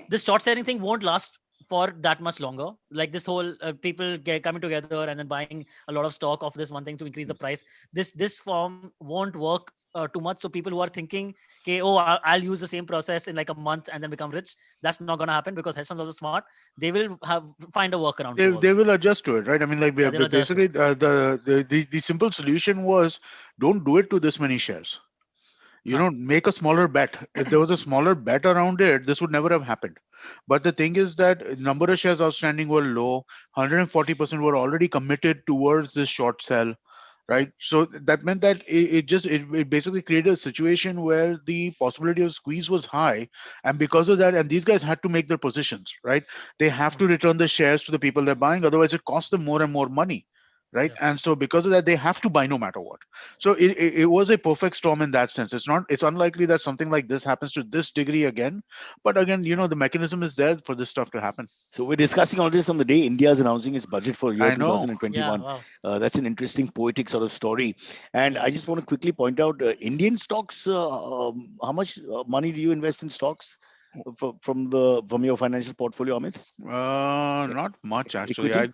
this short selling thing won't last for that much longer. Like this whole people get coming together and then buying a lot of stock of this one thing to increase the price. This form won't work too much. So people who are thinking, okay, oh, I'll use the same process in like a month and then become rich. That's not gonna happen because hedge funds are also smart. They will have find a workaround to all they will this. adjust to it, right? I mean, like Yeah, they'll adjust to basically it. the simple solution was don't do it to this many shares. You Huh. know, make a smaller bet. If there was a smaller bet around it, this would never have happened. But the thing is that number of shares outstanding were low. 140% were already committed towards this short sell, right? So that meant that it basically created a situation where the possibility of squeeze was high, and because of that, and these guys had to make their positions, right? They have to Mhm. return the shares to the people they're buying, otherwise it costs them more and more money, right? Yeah. And so because of that, they have to buy no matter what. So it was a perfect storm in that sense. It's unlikely that something like this happens to this degree again, but again, you know, the mechanism is there for this stuff to happen. So we're discussing all this on the day India is announcing its budget for year I know. Yeah. 2021. Wow. That's an interesting poetic sort of story. And I just Yes. want to quickly point out Indian stocks. How much money do you invest in stocks from your financial portfolio, Amit? Not much actually. I Equity?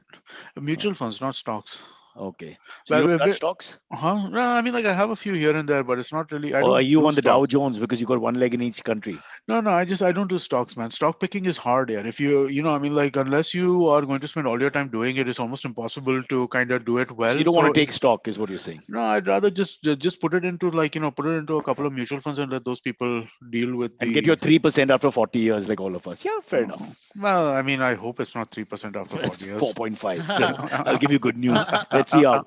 Uh, mutual funds, not stocks. okay. So you Well, don't touch stocks? huh? No, I mean, like I have a few here and there, but it's not really. I Or are don't you do on the Dow stocks. Jones because you got one leg in each country? No, no, I don't do stocks, man. Stock picking is hard here. If I mean, like unless you are going to spend all your time doing it, it's almost impossible to kind of do it So you well. don't want So to take stock, is what you're saying. no, I'd rather just put it into put it into a couple of mutual funds and let those people deal with And get your the. 3% after 40 years, like all of us. Yeah, fair Oh, enough. well, I mean, I hope it's not 3% after It's 40 years. 4.5. Chalo, I'll give you good news. Let's see how.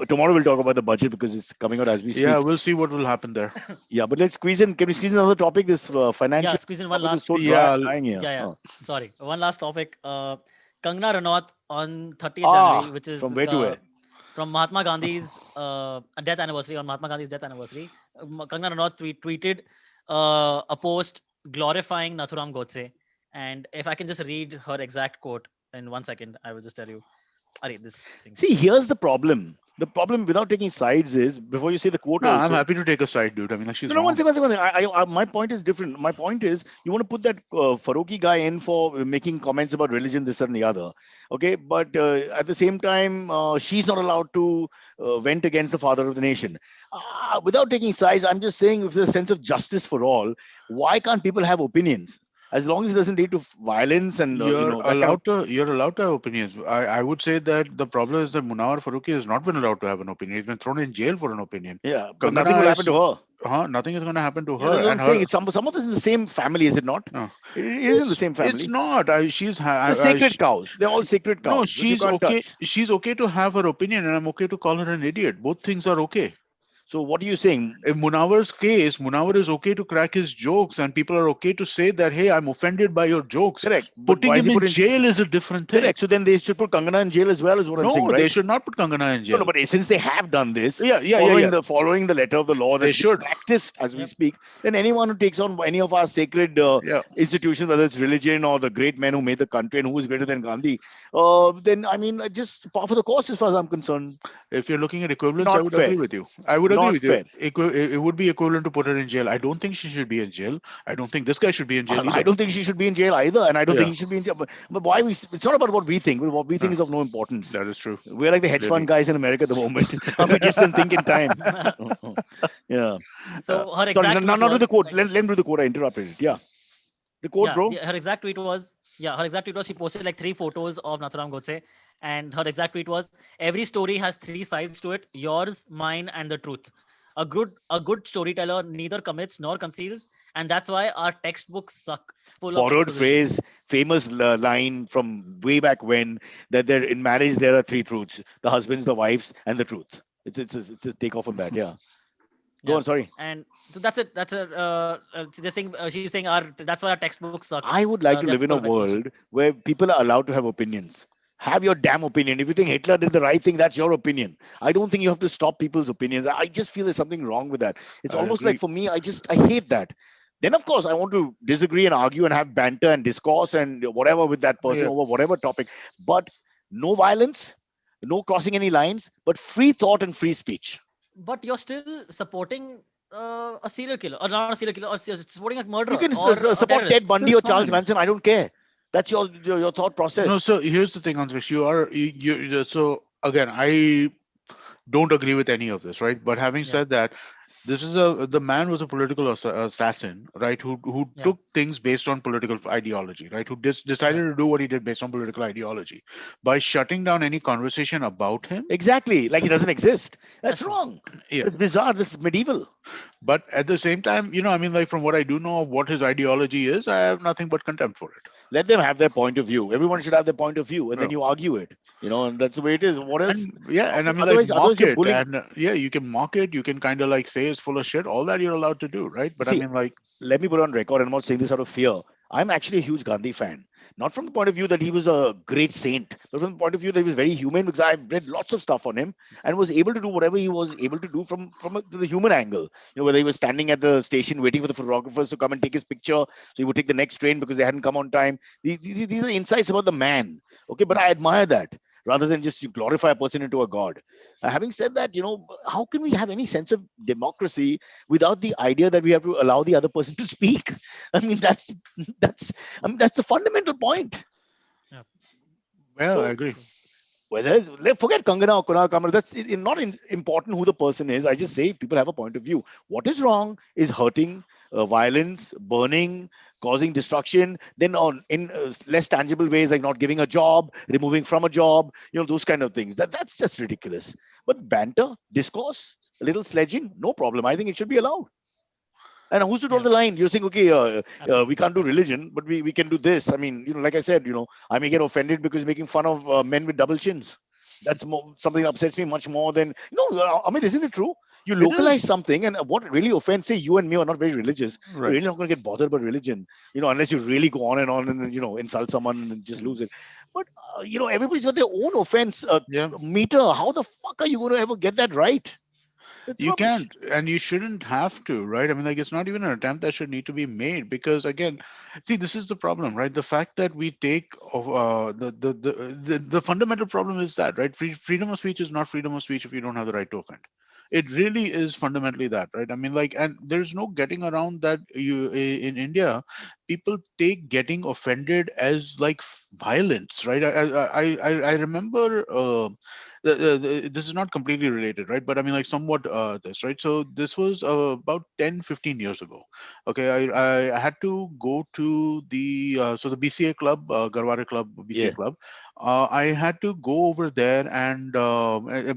Tomorrow we'll talk about the budget because it's coming out as we Yeah, speak. we'll see what will happen there. Yeah, but let's squeeze in. Can we squeeze in another topic? This Yeah. financial Squeeze in one topic is last. so dry Yeah, and dying here. Yeah. Yeah. Huh. Sorry. One last topic. Kangana Ranaut on 30th January, Ah, which is from where to the where? from Mahatma Gandhi's death anniversary. On Mahatma Gandhi's death anniversary, Kangana Ranaut tweeted a post glorifying Nathuram Godse. And if I can just read her exact quote in 1 second, I will just tell you. Are this thing? See, here's the problem. The problem without taking sides is before you say the quote no, I'm also. happy to take a side, dude. I mean, like No, she's no, one wrong. second, one second. My point is different. My point is you want to put that Faruqi guy in for making comments about religion, this and the other. Okay, but at the same time, she's not allowed to vent against the father of the nation. Without taking sides, I'm just saying if there's a sense of justice for all, why can't people have opinions? As long as it doesn't lead to violence and that kind of. You're allowed to have opinions. I would say that the problem is that Munawar Faruqi has not been allowed to have an opinion. He's been thrown in jail for an opinion. Yeah, but nothing will Kangana happen is to her. nothing is going to happen to Yeah, her that's what I'm and saying. her. Some of us in the same family, is it not? No, It is in the same it's family. not. They're sacred cows. They're all sacred No, cows, which you she's can't okay. touch. She's okay to have her opinion, and I'm okay to call her an idiot. Both things are okay. So what are you saying? In Munawar's case, Munawar is okay to crack his jokes, and people are okay to say that, hey, I'm offended by your jokes. Correct. But Putting why is him he in put in? jail is a different thing. Correct. So then they should put Kangana in jail as well, is what I'm saying, No, they right? should not put Kangana in No, no. jail. But since they have done this, Yeah, yeah, yeah, yeah. following the letter of the law They that's being should. practiced as we Yep. speak, then anyone who takes on any of our sacred Yeah. institutions, whether it's religion or the great men who made the country and who is greater than Gandhi, then I mean, just par for the course as far as I'm concerned. If you're looking at equivalence, I Not would fair. agree with you. I would agree Not with you. fair. It would be equivalent to put her in jail. I don't think she should be in jail. I don't think this guy should be in jail I either. don't think she should be in jail either, and I don't think Yeah. he should be in jail. But why we? It's not about what we think. What we think Uh, is of no importance. that is true. We're like the hedge fund Really. guys in America at the moment. We just don't think in time. Yeah. Uh, So her Sorry, exact tweet not do the was quote. like, Let me do the quote. I interrupted it. Yeah. The quote, bro. her exact tweet was, her exact tweet was she posted like 3 photos of Nathuram Godse, and her exact tweet was, every story has 3 sides to it: yours, mine, and the truth. A good storyteller neither commits nor conceals, and that's why our textbooks suck, full of Borrowed exposition. phrase, famous line from way back when, that there in marriage there are three truths: the husbands, the wives, and the truth. It's a takeoff from that. Yeah. Go Yeah, on. Sorry. and so that's it. That's a just saying. She's saying our that's why our textbooks suck. I would like to They're live in full a of exposition. world where people are allowed to have opinions. Have your damn opinion. If you think Hitler did the right thing, that's your opinion. I don't think you have to stop people's opinions. I just feel there's something wrong with that. It's I almost like, agree. for me, I hate that. Then of course I want to disagree and argue and have banter and discourse and whatever with that person Yeah. over whatever topic. But no violence, no crossing any lines, but free thought and free speech. But you're still supporting a serial killer, or not a serial killer, or supporting a You murderer can or a support Ted terrorist. Bundy That's or Charles fine. Manson. I don't care. That's your thought No, process. so here's the thing, Antariksh. So again, I don't agree with any of this, right? But having Yeah, said that, the man was a political assassin, right? Who yeah, took things based on political ideology, right? Who yeah. decided to do what he did based on political ideology. By shutting down any conversation about him, Exactly. Like it doesn't exist. That's That's true. wrong. yeah. That's bizarre. This is medieval. But at the same time, I mean, like from what I do know of what his ideology is, I have nothing but contempt for it. Let them have their point of view. Everyone should have their point of view, and then Yeah. you argue it. And that's the way it is. What else? And yeah, and I mean, like Otherwise, mock you're it, bullying. and yeah, you can mock it. You can kind of like say it's full of shit. All that you're allowed to do, right? But I See, mean, like, let me put on record, and I'm not saying this out of fear. I'm actually a huge Gandhi fan. Not from the point of view that he was a great saint, but from the point of view that he was very human, because I've read lots of stuff on him and was able to do whatever he was able to do from the human angle. Whether he was standing at the station waiting for the photographers to come and take his picture, so he would take the next train because they hadn't come on time. These are insights about the man. Okay, but I admire that rather than just you glorify a person into a god. Having said that, how can we have any sense of democracy without the idea that we have to allow the other person to speak? I mean, that's that's the fundamental point. Yeah, yeah, I So agree. true. whether let's forget Kangana or Kunal Kamra, that's not important who the person is. I just say people have a point of view. What is wrong is hurting, violence, burning, causing destruction. Then on in less tangible ways like not giving a job, removing from a job, those kind of things. That's just ridiculous. But banter, discourse, a little sledging, no problem. I think it should be allowed. And who's to draw Yeah, the line? You're saying, okay, we absolutely. can't do religion, but we can do this. I mean, like I said, I may get offended because making fun of men with double chins. That's something that upsets me much more than, I mean, isn't it true? You It localize is something, and what really offends, say you and me are not very religious. We're right. really not going to get bothered about religion, unless you really go on and on and then, insult someone and just lose it. But, everybody's got their own offense Yeah, meter. How the fuck are you going to ever get that right? It's you rubbish. can't, and you shouldn't have to, right? I mean, like it's not even an attempt that should need to be made because, again, see, this is the problem, right? The fact that we take of the fundamental problem is that, right? Freedom of speech is not freedom of speech if you don't have the right to offend. It really is fundamentally that, right? I mean, like, and there's no getting around that. In India, people take getting offended as like violence, right? I remember. This is not completely related, right? But I mean, like, somewhat this, right? So this was about 10-15 years ago. Okay, I had to go to the BCA club, Garware club, BCA Yeah. club. I had to go over there, and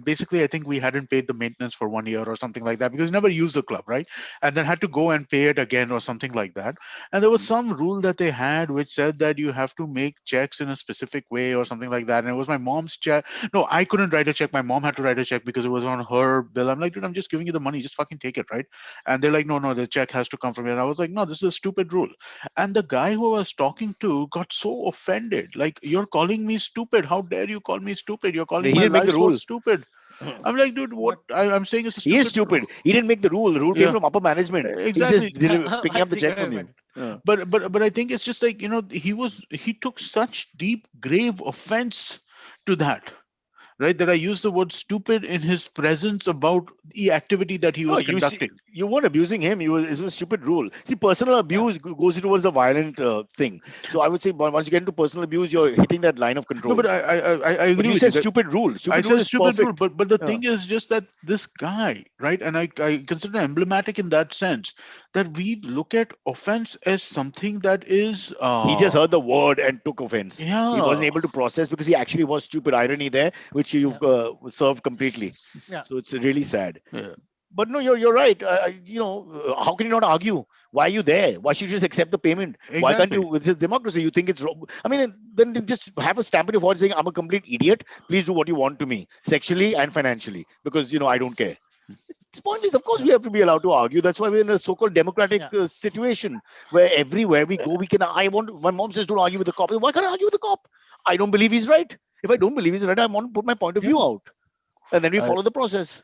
basically, I think we hadn't paid the maintenance for 1 year or something like that because we never used the club, right? And then had to go and pay it again or something like that. And there was some rule that they had which said that you have to make checks in a specific way or something like that. And it was my mom's check. No, I couldn't write a check. My mom had to write a check because it was on her bill. I'm like, dude, I'm just giving you the money. Just fucking take it, right? And they're like, no, no, the check has to come from here. And I was like, no, this is a stupid rule. And the guy who I was talking to got so offended. Like, you're calling me stupid. How dare you call me stupid? You're He calling my didn't make the life so rule. stupid. I'm like, dude, what But I'm saying is a He is stupid rule. stupid. He didn't make the rule. The rule came Yeah, from upper management. He's just exactly. picking by up the the check from you. government. But I think it's just like, he took such deep, grave offense to that, right? That I used the word stupid in his presence about the activity that he No, was conducting. you weren't abusing him. It was a stupid rule. See, personal Yeah, abuse goes towards the violent thing. So I would say once you get into personal abuse, you're hitting that line of No, control. but I But agree you with you said that stupid rule. I Stupid rule said is stupid rule, perfect. but the Yeah. thing is just that this guy, right? And I consider emblematic in that sense that we look at offense as something that is He just heard the word and took offense. He yeah. wasn't able to process because he actually was stupid. Irony there, which yeah, you've served completely. yeah. So it's really sad. Yeah. But no, you're right. How can you not argue? Why are you there? Why should you just accept the payment? Why can't Exactly. you? It's a democracy. You think it's wrong? I mean, then just have a stamp on your forehead saying, "I'm a complete idiot. Please do what you want to me, sexually and financially, because I don't care." The point is, of course, Yeah. we have to be allowed to argue. That's why we're in a so-called democratic Yeah. situation where everywhere we go, we can. I want. My mom says, "Don't argue with the cop." Why can't I argue with the cop? I don't believe he's right. If I don't believe he's right, I want to put my point of Yeah. view out, and then we I follow the process.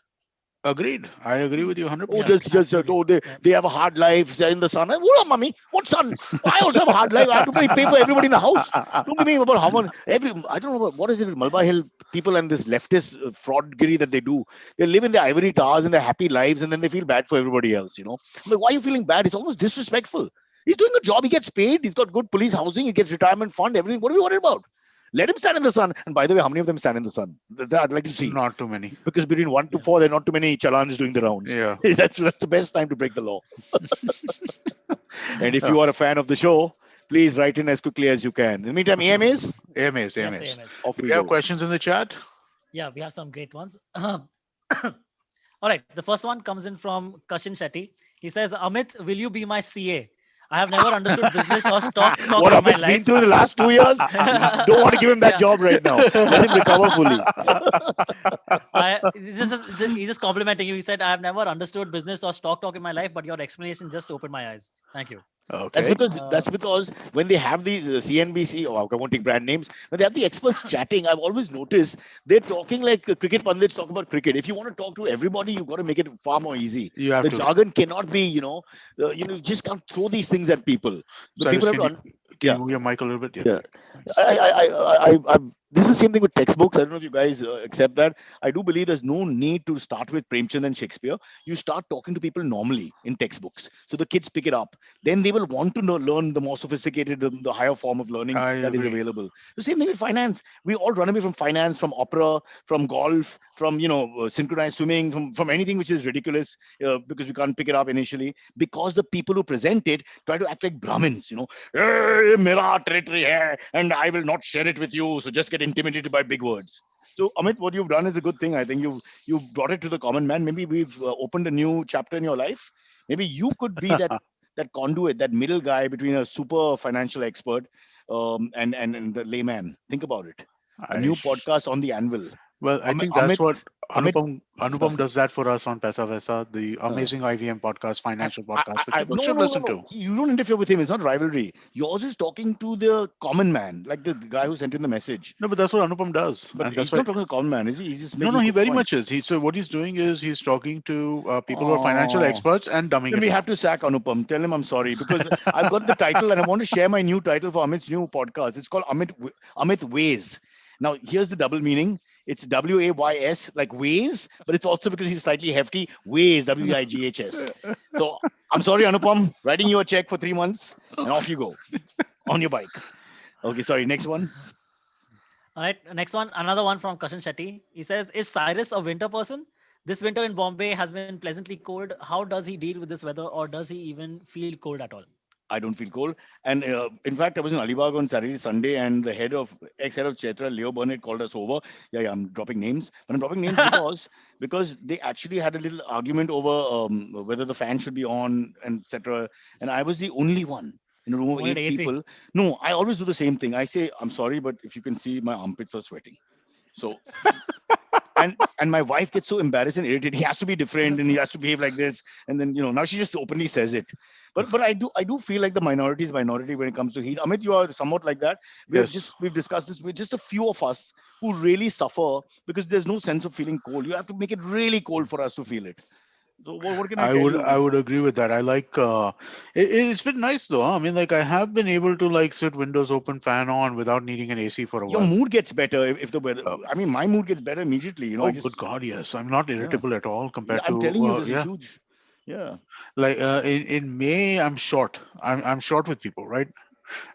agreed. I agree with you Oh, 100%. Yeah. just Absolutely. oh, they Yeah. they have a hard life. They're in the sun. What, mummy? What sun? I also have a hard life. I have to pay for everybody in the house. Don't give me about how much every. I don't know what is it with Malba Hill people and this leftist fraudgiri that they do. They live in their ivory towers and their happy lives, and then they feel bad for everybody else. I'm like, why are you feeling bad? It's almost disrespectful. He's doing a job. He gets paid. He's got good police housing. He gets retirement fund. Everything. What are we worried about? Let him stand in the sun. And by the way, how many of them stand in the sun? That I'd like to see, Not too many. because between one to Yeah. four, there are not too many challans doing the rounds. Yeah. That's the best time to break the law. And if Oh, you are a fan of the show, please write in as quickly as you can. In the meantime, AMAs, AMAs, Yes. AMAs. AMS. off Do we we have go. questions in the chat? Yeah. We have some great ones. All right. The first one comes in from Kashin Shetty. He says, Amit, will you be my CA? I have never understood business or stock talk What in my Amit's been life. through in the last 2 years, don't want to give him that Yeah. job right now. Let him recover fully. He's just complimenting you. He said, I have never understood business or stock talk in my life, but your explanation just opened my eyes. Thank you. That's Okay. because Uh, that's because when they have these CNBC, or I won't take brand names, when they have the experts chatting, I've always noticed they're talking like cricket pundits talk about cricket. If you want to talk to everybody, you've got to make it far more easy. You have The to. jargon cannot be, you just can't throw these things at people. The Cyrus, people have can to, you can yeah. you move your mic a little bit? Yeah. Yeah, Thanks. this is the same thing with textbooks. I don't know if you guys accept that. I do believe there's no need to start with Premchand and Shakespeare. You start talking to people normally in textbooks, so the kids pick it up. Then they will want to learn the more sophisticated, the higher form of learning I that is agree. available. The same thing with finance. We all run away from finance, from opera, from golf, from synchronized swimming, from anything which is ridiculous, because we can't pick it up initially, because the people who present it try to act like Brahmins. "Eh, mera territory hai, and I will not share it with you. So just get intimidated by big words." So Amit, what you've done is a good thing. I think you've brought it to the common man. Maybe we've opened a new chapter in your life. Maybe you could be that conduit, that middle guy between a super financial expert, and the layman. Think about it. A I new sh- podcast on the anvil. well, I Amit, think that's Amit, what Amit. Anupam does that for us on Pesa Vesa, the amazing IVM podcast, financial podcast, which people No, should no, no, listen no. to. You don't interfere with him. It's not rivalry. Yours is talking to the common man, like the guy who sent in the message. No, but that's what Anupam does, But and that's he's why. not talking to the common man, is he? He's just No, no, making he good very much points. is. So what he's doing is he's talking to people who are financial Oh, experts and dumbing then it we have down. to sack Anupam. Tell him I'm sorry, because I've got the title and I want to share my new title for Amit's new podcast. It's called Amit Ways. Now, here's the double meaning. It's Ways, like Ways, but it's also because he's slightly hefty. Ways, Wighs. So I'm sorry, Anupam. Writing you a check for 3 months, and off you go on your bike. Okay, sorry. Next one. all right. Next one, another one from Kashin Shetty. He says, is Cyrus a winter person? This winter in Bombay has been pleasantly cold. How does he deal with this weather, or does he even feel cold at all? I don't feel cold. And in fact, I was in Alibag on Saturday, Sunday, and the ex-head of Chetra, Leo Burnett, called us over. Yeah, yeah, I'm dropping names, but I'm dropping names because they actually had a little argument over whether the fan should be on, and etc. And I was the only one in a room You of wanted eight AC. people. No, I always do the same thing. I say, I'm sorry, but if you can see, my armpits are sweating. So and my wife gets so embarrassed and irritated. He has to be different and he has to behave like this. And then now she just openly says it. But I do feel like the minority is minority when it comes to heat. Amit, you are somewhat like that. Yes, We've discussed this with just a few of us who really suffer because there's no sense of feeling cold. You have to make it really cold for us to feel it. So what can I I tell would I you? would agree with that. I like it's been nice though. Huh? I mean, like I have been able to like sit windows open, fan on without needing an AC for a Your while. mood gets better if the weather. Uh, I mean, my mood gets better immediately. I oh, good just God, yes. I'm not yeah. irritable at all Yeah, compared I'm to telling you, there's a yeah. huge yeah. Like in May, I'm short. I'm short with people, right?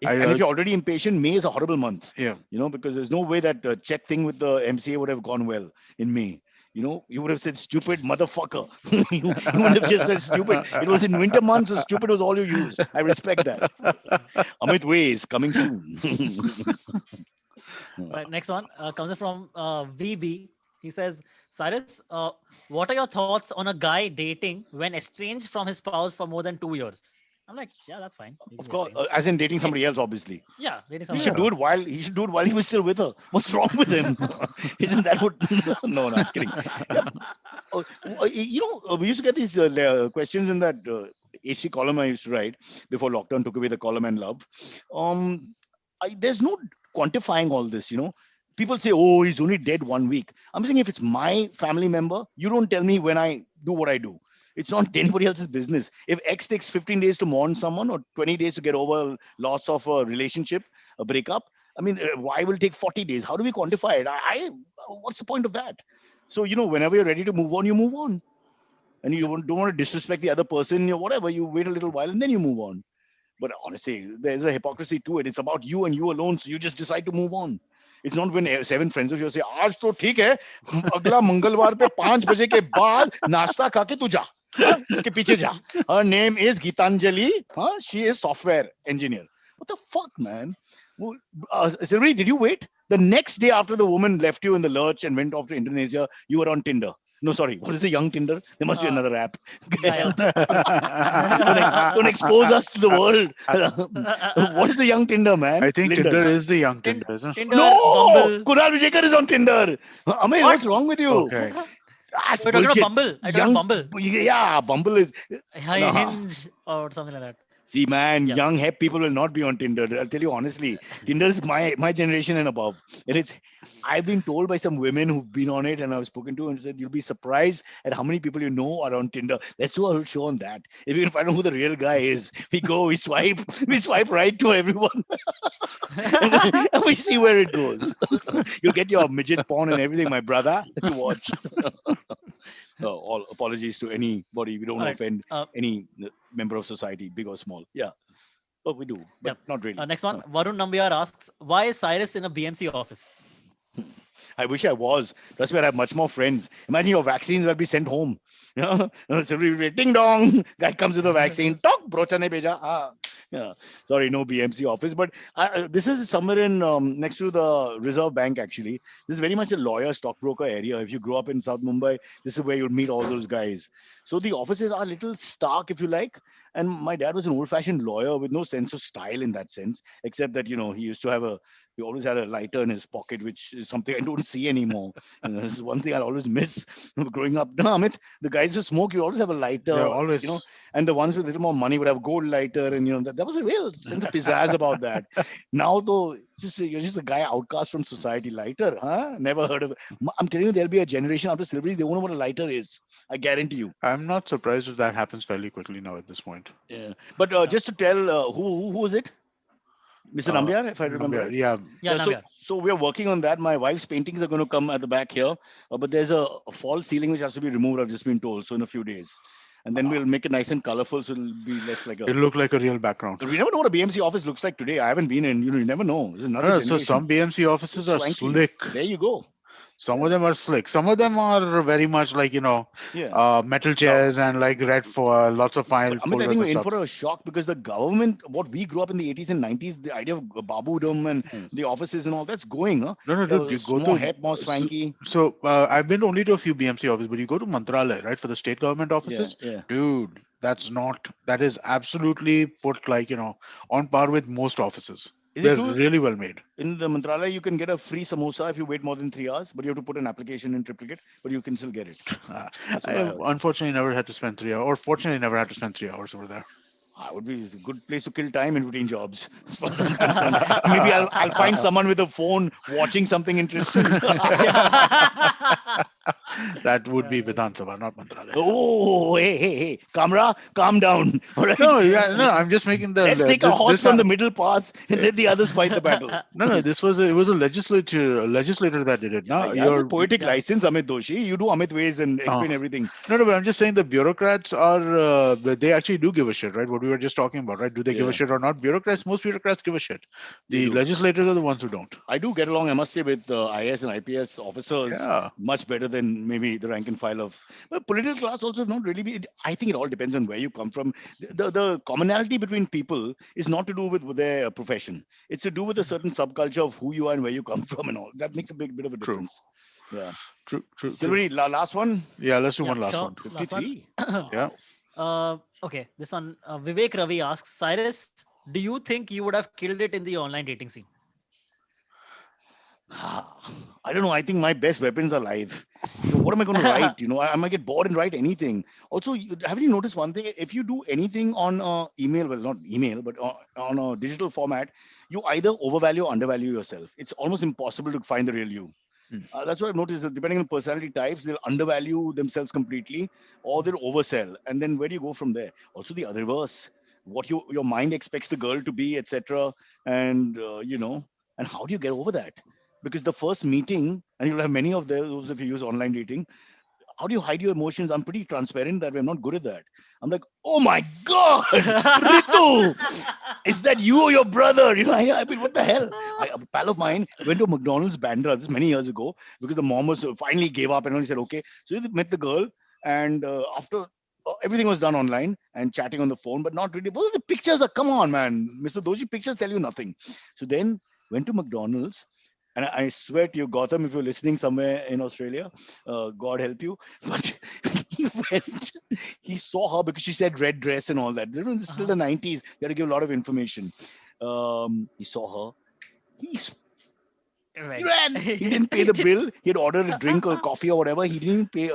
I And if you're already impatient, May is a horrible month, yeah. because there's no way that check thing with the MCA would have gone well in May. You would have said stupid motherfucker. You would have just said stupid. It was in winter months, so stupid was all you used. I respect that. Amit Ways coming soon. All right, next one comes in from VB. He He says, Cyrus, what are your thoughts on a guy dating when estranged from his spouse for more than 2 years? I'm like, yeah, that's fine. You can be Of course, estranged. as in dating Okay. somebody else, obviously. Yeah, dating He someone should else. do Yeah. it while he was still with her. What's wrong with him? Isn't that what? No, no, I'm kidding. Yeah, we used to get these questions in that HC column I used to write before lockdown took away the column and love. Um, there's no quantifying all this. People say, "Oh, he's only dead 1 week." I'm saying if it's my family member, you don't tell me when I do what I do. It's not anybody else's business. If X takes 15 days to mourn someone or 20 days to get over loss of a relationship, a breakup, I mean, why will it take 40 days? How do we quantify it? What's the point of that? So, whenever you're ready to move on, you move on. And you Yep. don't want to disrespect the other person, whatever, you wait a little while and then you move on. But honestly, there's a hypocrisy to it. It's about you and you alone. So you just decide to move on. It's not when seven friends of yours say, आज तो ठीक है, अगला मंगलवार पे 5 बजे के बाद नाश्ता खा के तू जा, हाँ, उसके पीछे जा. Her name is Gitanjali. Huh? She is software engineer. What the fuck, man? Well, Silverie, did you wait? The next day after the woman left you in the lurch and went off to Indonesia, you were on Tinder. No, sorry. What is the young Tinder? There must be Uh, another app. yeah, Don't expose us to the world. What is the young Tinder, man? I think Linder. Tinder is the young Tin- Tinder, isn't it? Tinder, No! Bumble. Kunal Vijayakar is on Tinder. Amit, What? what's wrong with you? Okay. That's We're talking about bullshit. Bumble. I don't know Young, Bumble. yeah, Bumble is. Nah. Hinge or something like that. See, man, Yeah. young hip people will not be on Tinder. I'll tell you honestly, Tinder is my generation and above. And I've been told by some women who've been on it, and I've spoken to and said you'll be surprised at how many people you know are on Tinder. Let's do a whole show on that. If we can find out who the real guy is, we swipe right to everyone, and we see where it goes. You'll get your midget porn and everything, my brother, to watch. All apologies to anybody. We don't All right. offend Uh, any member of society, big or small. Yeah, but we do, but yep. not really. Next one. Varun Nambiar asks, why is Cyrus in a BMC office? I wish I was. Trust me, I have much more friends. Imagine your vaccines will be sent home. So we will be, ding dong. Guy comes with a vaccine. Talk, brocha ne beja. Ah. Yeah. Sorry, no BMC office, but this is somewhere in next to the Reserve Bank. Actually, this is very much a lawyer stockbroker area. If you grow up in South Mumbai, this is where you'll meet all those guys. So the offices are a little stark, if you like. And my dad was an old-fashioned lawyer with no sense of style in that sense, except that he used to have he always had a lighter in his pocket, which is something I don't see anymore. This is one thing I'll always miss growing up. No, Amit, the guys who smoke, you always have a Yeah, lighter, always. and the ones with a little more money would have gold lighter, and that was a real sense of pizzazz about that. Now, though, you're just a guy outcast from society. Lighter, huh? Never heard of it. I'm telling you, there'll be a generation after Silverie, they won't know what a lighter is. I guarantee you. I'm not surprised if that happens fairly quickly now at this point. Yeah. But Yeah. just to tell who was it? Mr. Uh, Nambiar, if I remember right. yeah, Yeah, Yeah, so Nambiar. so we are working on that. My wife's paintings are going to come at the back here, but there's a false ceiling which has to be removed. I've just been told. So in a few days, and then we'll make it nice and colorful, so it'll be less like a. it'll look like a real background. We never know what a BMC office looks like today. I haven't been in. You never know. This is another No, so generation. some BMC offices are Swanky. slick. There you go. Some of them are slick. Some of them are very much like Yeah. metal chairs and like red for lots of file But Amit, I folders think we're and in stuff. for a shock because the government, what we grew up in the 80s and 90s, the idea of Babudom and Hmm. the offices and all that's going, huh? No, dude, you go More to hip, more swanky. so I've been only to a few BMC offices, but you go to Mantralaya, right, for the state government Yeah, offices, yeah. dude. That is absolutely put like on par with most offices. Is They're it true? really well made. In the Mantralaya, you can get a free samosa if you wait more than 3 hours, but you have to put an application in triplicate, but you can still get it. That's what I I heard. unfortunately never had to spend 3 hours, or fortunately never had to spend 3 hours over there. Would be a good place to kill time in between jobs, as far as I'm concerned. Maybe I'll find someone with a phone watching something interesting. That would be Yeah. Vidhan Sabha, not Mantralaya. Oh, hey, Kamra, calm down. All right. No, yeah, no, I'm just making Let's take a horse this from the middle path and let the others fight the battle. no, it was a legislator that did it. Yeah, No, you have the you're poetic Yeah. license, Amit Doshi. You do Amit ways and uh, explain everything. no, but I'm just saying the bureaucrats are they actually do give a shit, right? What we were just talking about, right? Do they give a Yeah, shit or not? Most bureaucrats give a shit. they The do. legislators are the ones who don't. I do get along, I must say, with IS and IPS officers Yeah. much better than maybe the rank and file of. But political class also is not really. I think it all depends on where you come from. The commonality between people is not to do with their profession. It's to do with a certain subculture of who you are and where you come from and all. That makes a big bit of a True. difference. Yeah. True. Silvery, last one. Yeah, let's do Yeah, one last sure. one. Last one. 53. Yeah. Okay, this one. Vivek Ravi asks, Cyrus, do you think you would have killed it in the online dating scene? I don't know. I think my best weapons are live. What am I going to write? I might get bored and write anything. Also, haven't you noticed one thing? If you do anything on email, well, not email, but on a digital format, you either overvalue or undervalue yourself. It's almost impossible to find the real you. Hmm. That's what I've noticed. That depending on personality types, they'll undervalue themselves completely, or they'll oversell. And then where do you go from there? Also, the other reverse, what your mind expects the girl to be, etc. And and how do you get over that? Because the first meeting, and you'll have many of those if you use online dating. How do you hide your emotions? I'm pretty transparent that way. I'm not good at that. I'm like, oh my god, Ritu, is that you or your brother? I mean, what the hell? A pal of mine went to McDonald's Bandra this many years ago because the mom was finally gave up and only said, okay. So he met the girl, and after everything was done online and chatting on the phone, but not really. Well, the pictures are, come on, man. Mr. Doji, pictures tell you nothing. So then went to McDonald's. And I swear to you, Gotham, if you're listening somewhere in Australia, God help you. But he went, he saw her because she said red dress and all that. This is still the 90s. You had to give a lot of information. He saw her. He Right. he ran. He didn't pay the bill. He had ordered a drink or coffee or whatever. He didn't pay.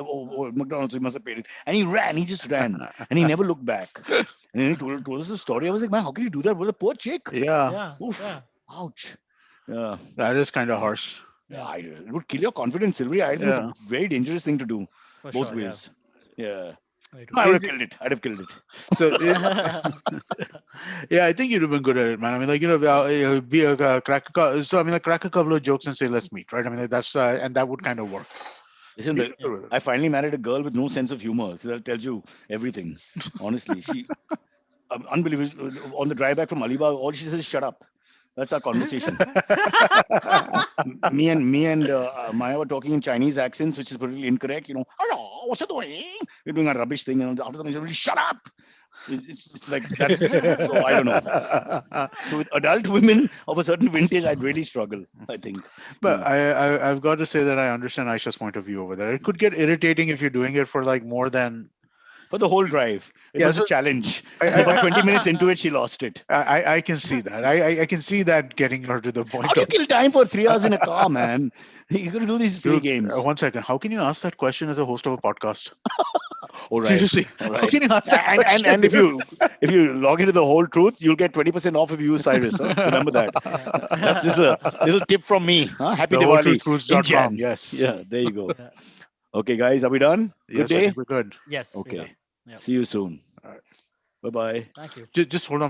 McDonald's, he must have paid it. And he ran. He just ran. And he never looked back. And then he told us the story. I was like, man, how can you do that with a poor chick? Yeah, Yeah. Oof. Yeah. Ouch. Yeah. that is kind of harsh. Yeah, it would kill your confidence, Silvery. I think it's Yeah. a very dangerous thing to do, For both sure. Yeah. ways. Yeah. Very true. No, I would have Is it- killed it. I'd have killed it. So yeah, I think you'd have been good at it, man. I mean, like be a crack. So I mean, like crack a couple of jokes and say, "Let's meet," right? I mean, like, that's and that would kind of work. Listen, You'd be good with it. I finally married a girl with no sense of humor. So that tells you everything. Honestly, she unbelievable. On the drive back from Alibag, all she says is "shut up." That's our conversation. Me and Maya were talking in Chinese accents, which is politically incorrect. Hello, what's you doing? We're doing a rubbish thing, and after something, shut up. It's like that's so I don't know. So with adult women of a certain vintage, I'd really struggle. I think. But Yeah. I've got to say that I understand Aisha's point of view over there. It could get irritating if you're doing it for like more than. For the whole drive, it Yeah, was a so challenge. I, And about I, 20 minutes into it, she lost it. I can see that. I can see that getting her to the How point do you of. kill time for 3 hours in a car, man? You got to do these silly Dude, games. 1 second. How can you ask that question as a host of a podcast? All right. Seriously, All how right. can you ask that And question? and if you log into the whole truth, you'll get 20% off if you use Cyrus. Huh? Remember that. That's just a little tip from me. Huh? Happy The Diwali in wholetruthfoods.com. Jan. Yes. Yeah, there you go. Yeah. Okay, guys, are we done? Good Yes, I day. think we're good. Yes. We're done. Okay. Yeah. See you soon. All right. Bye bye. Thank you. Just hold on.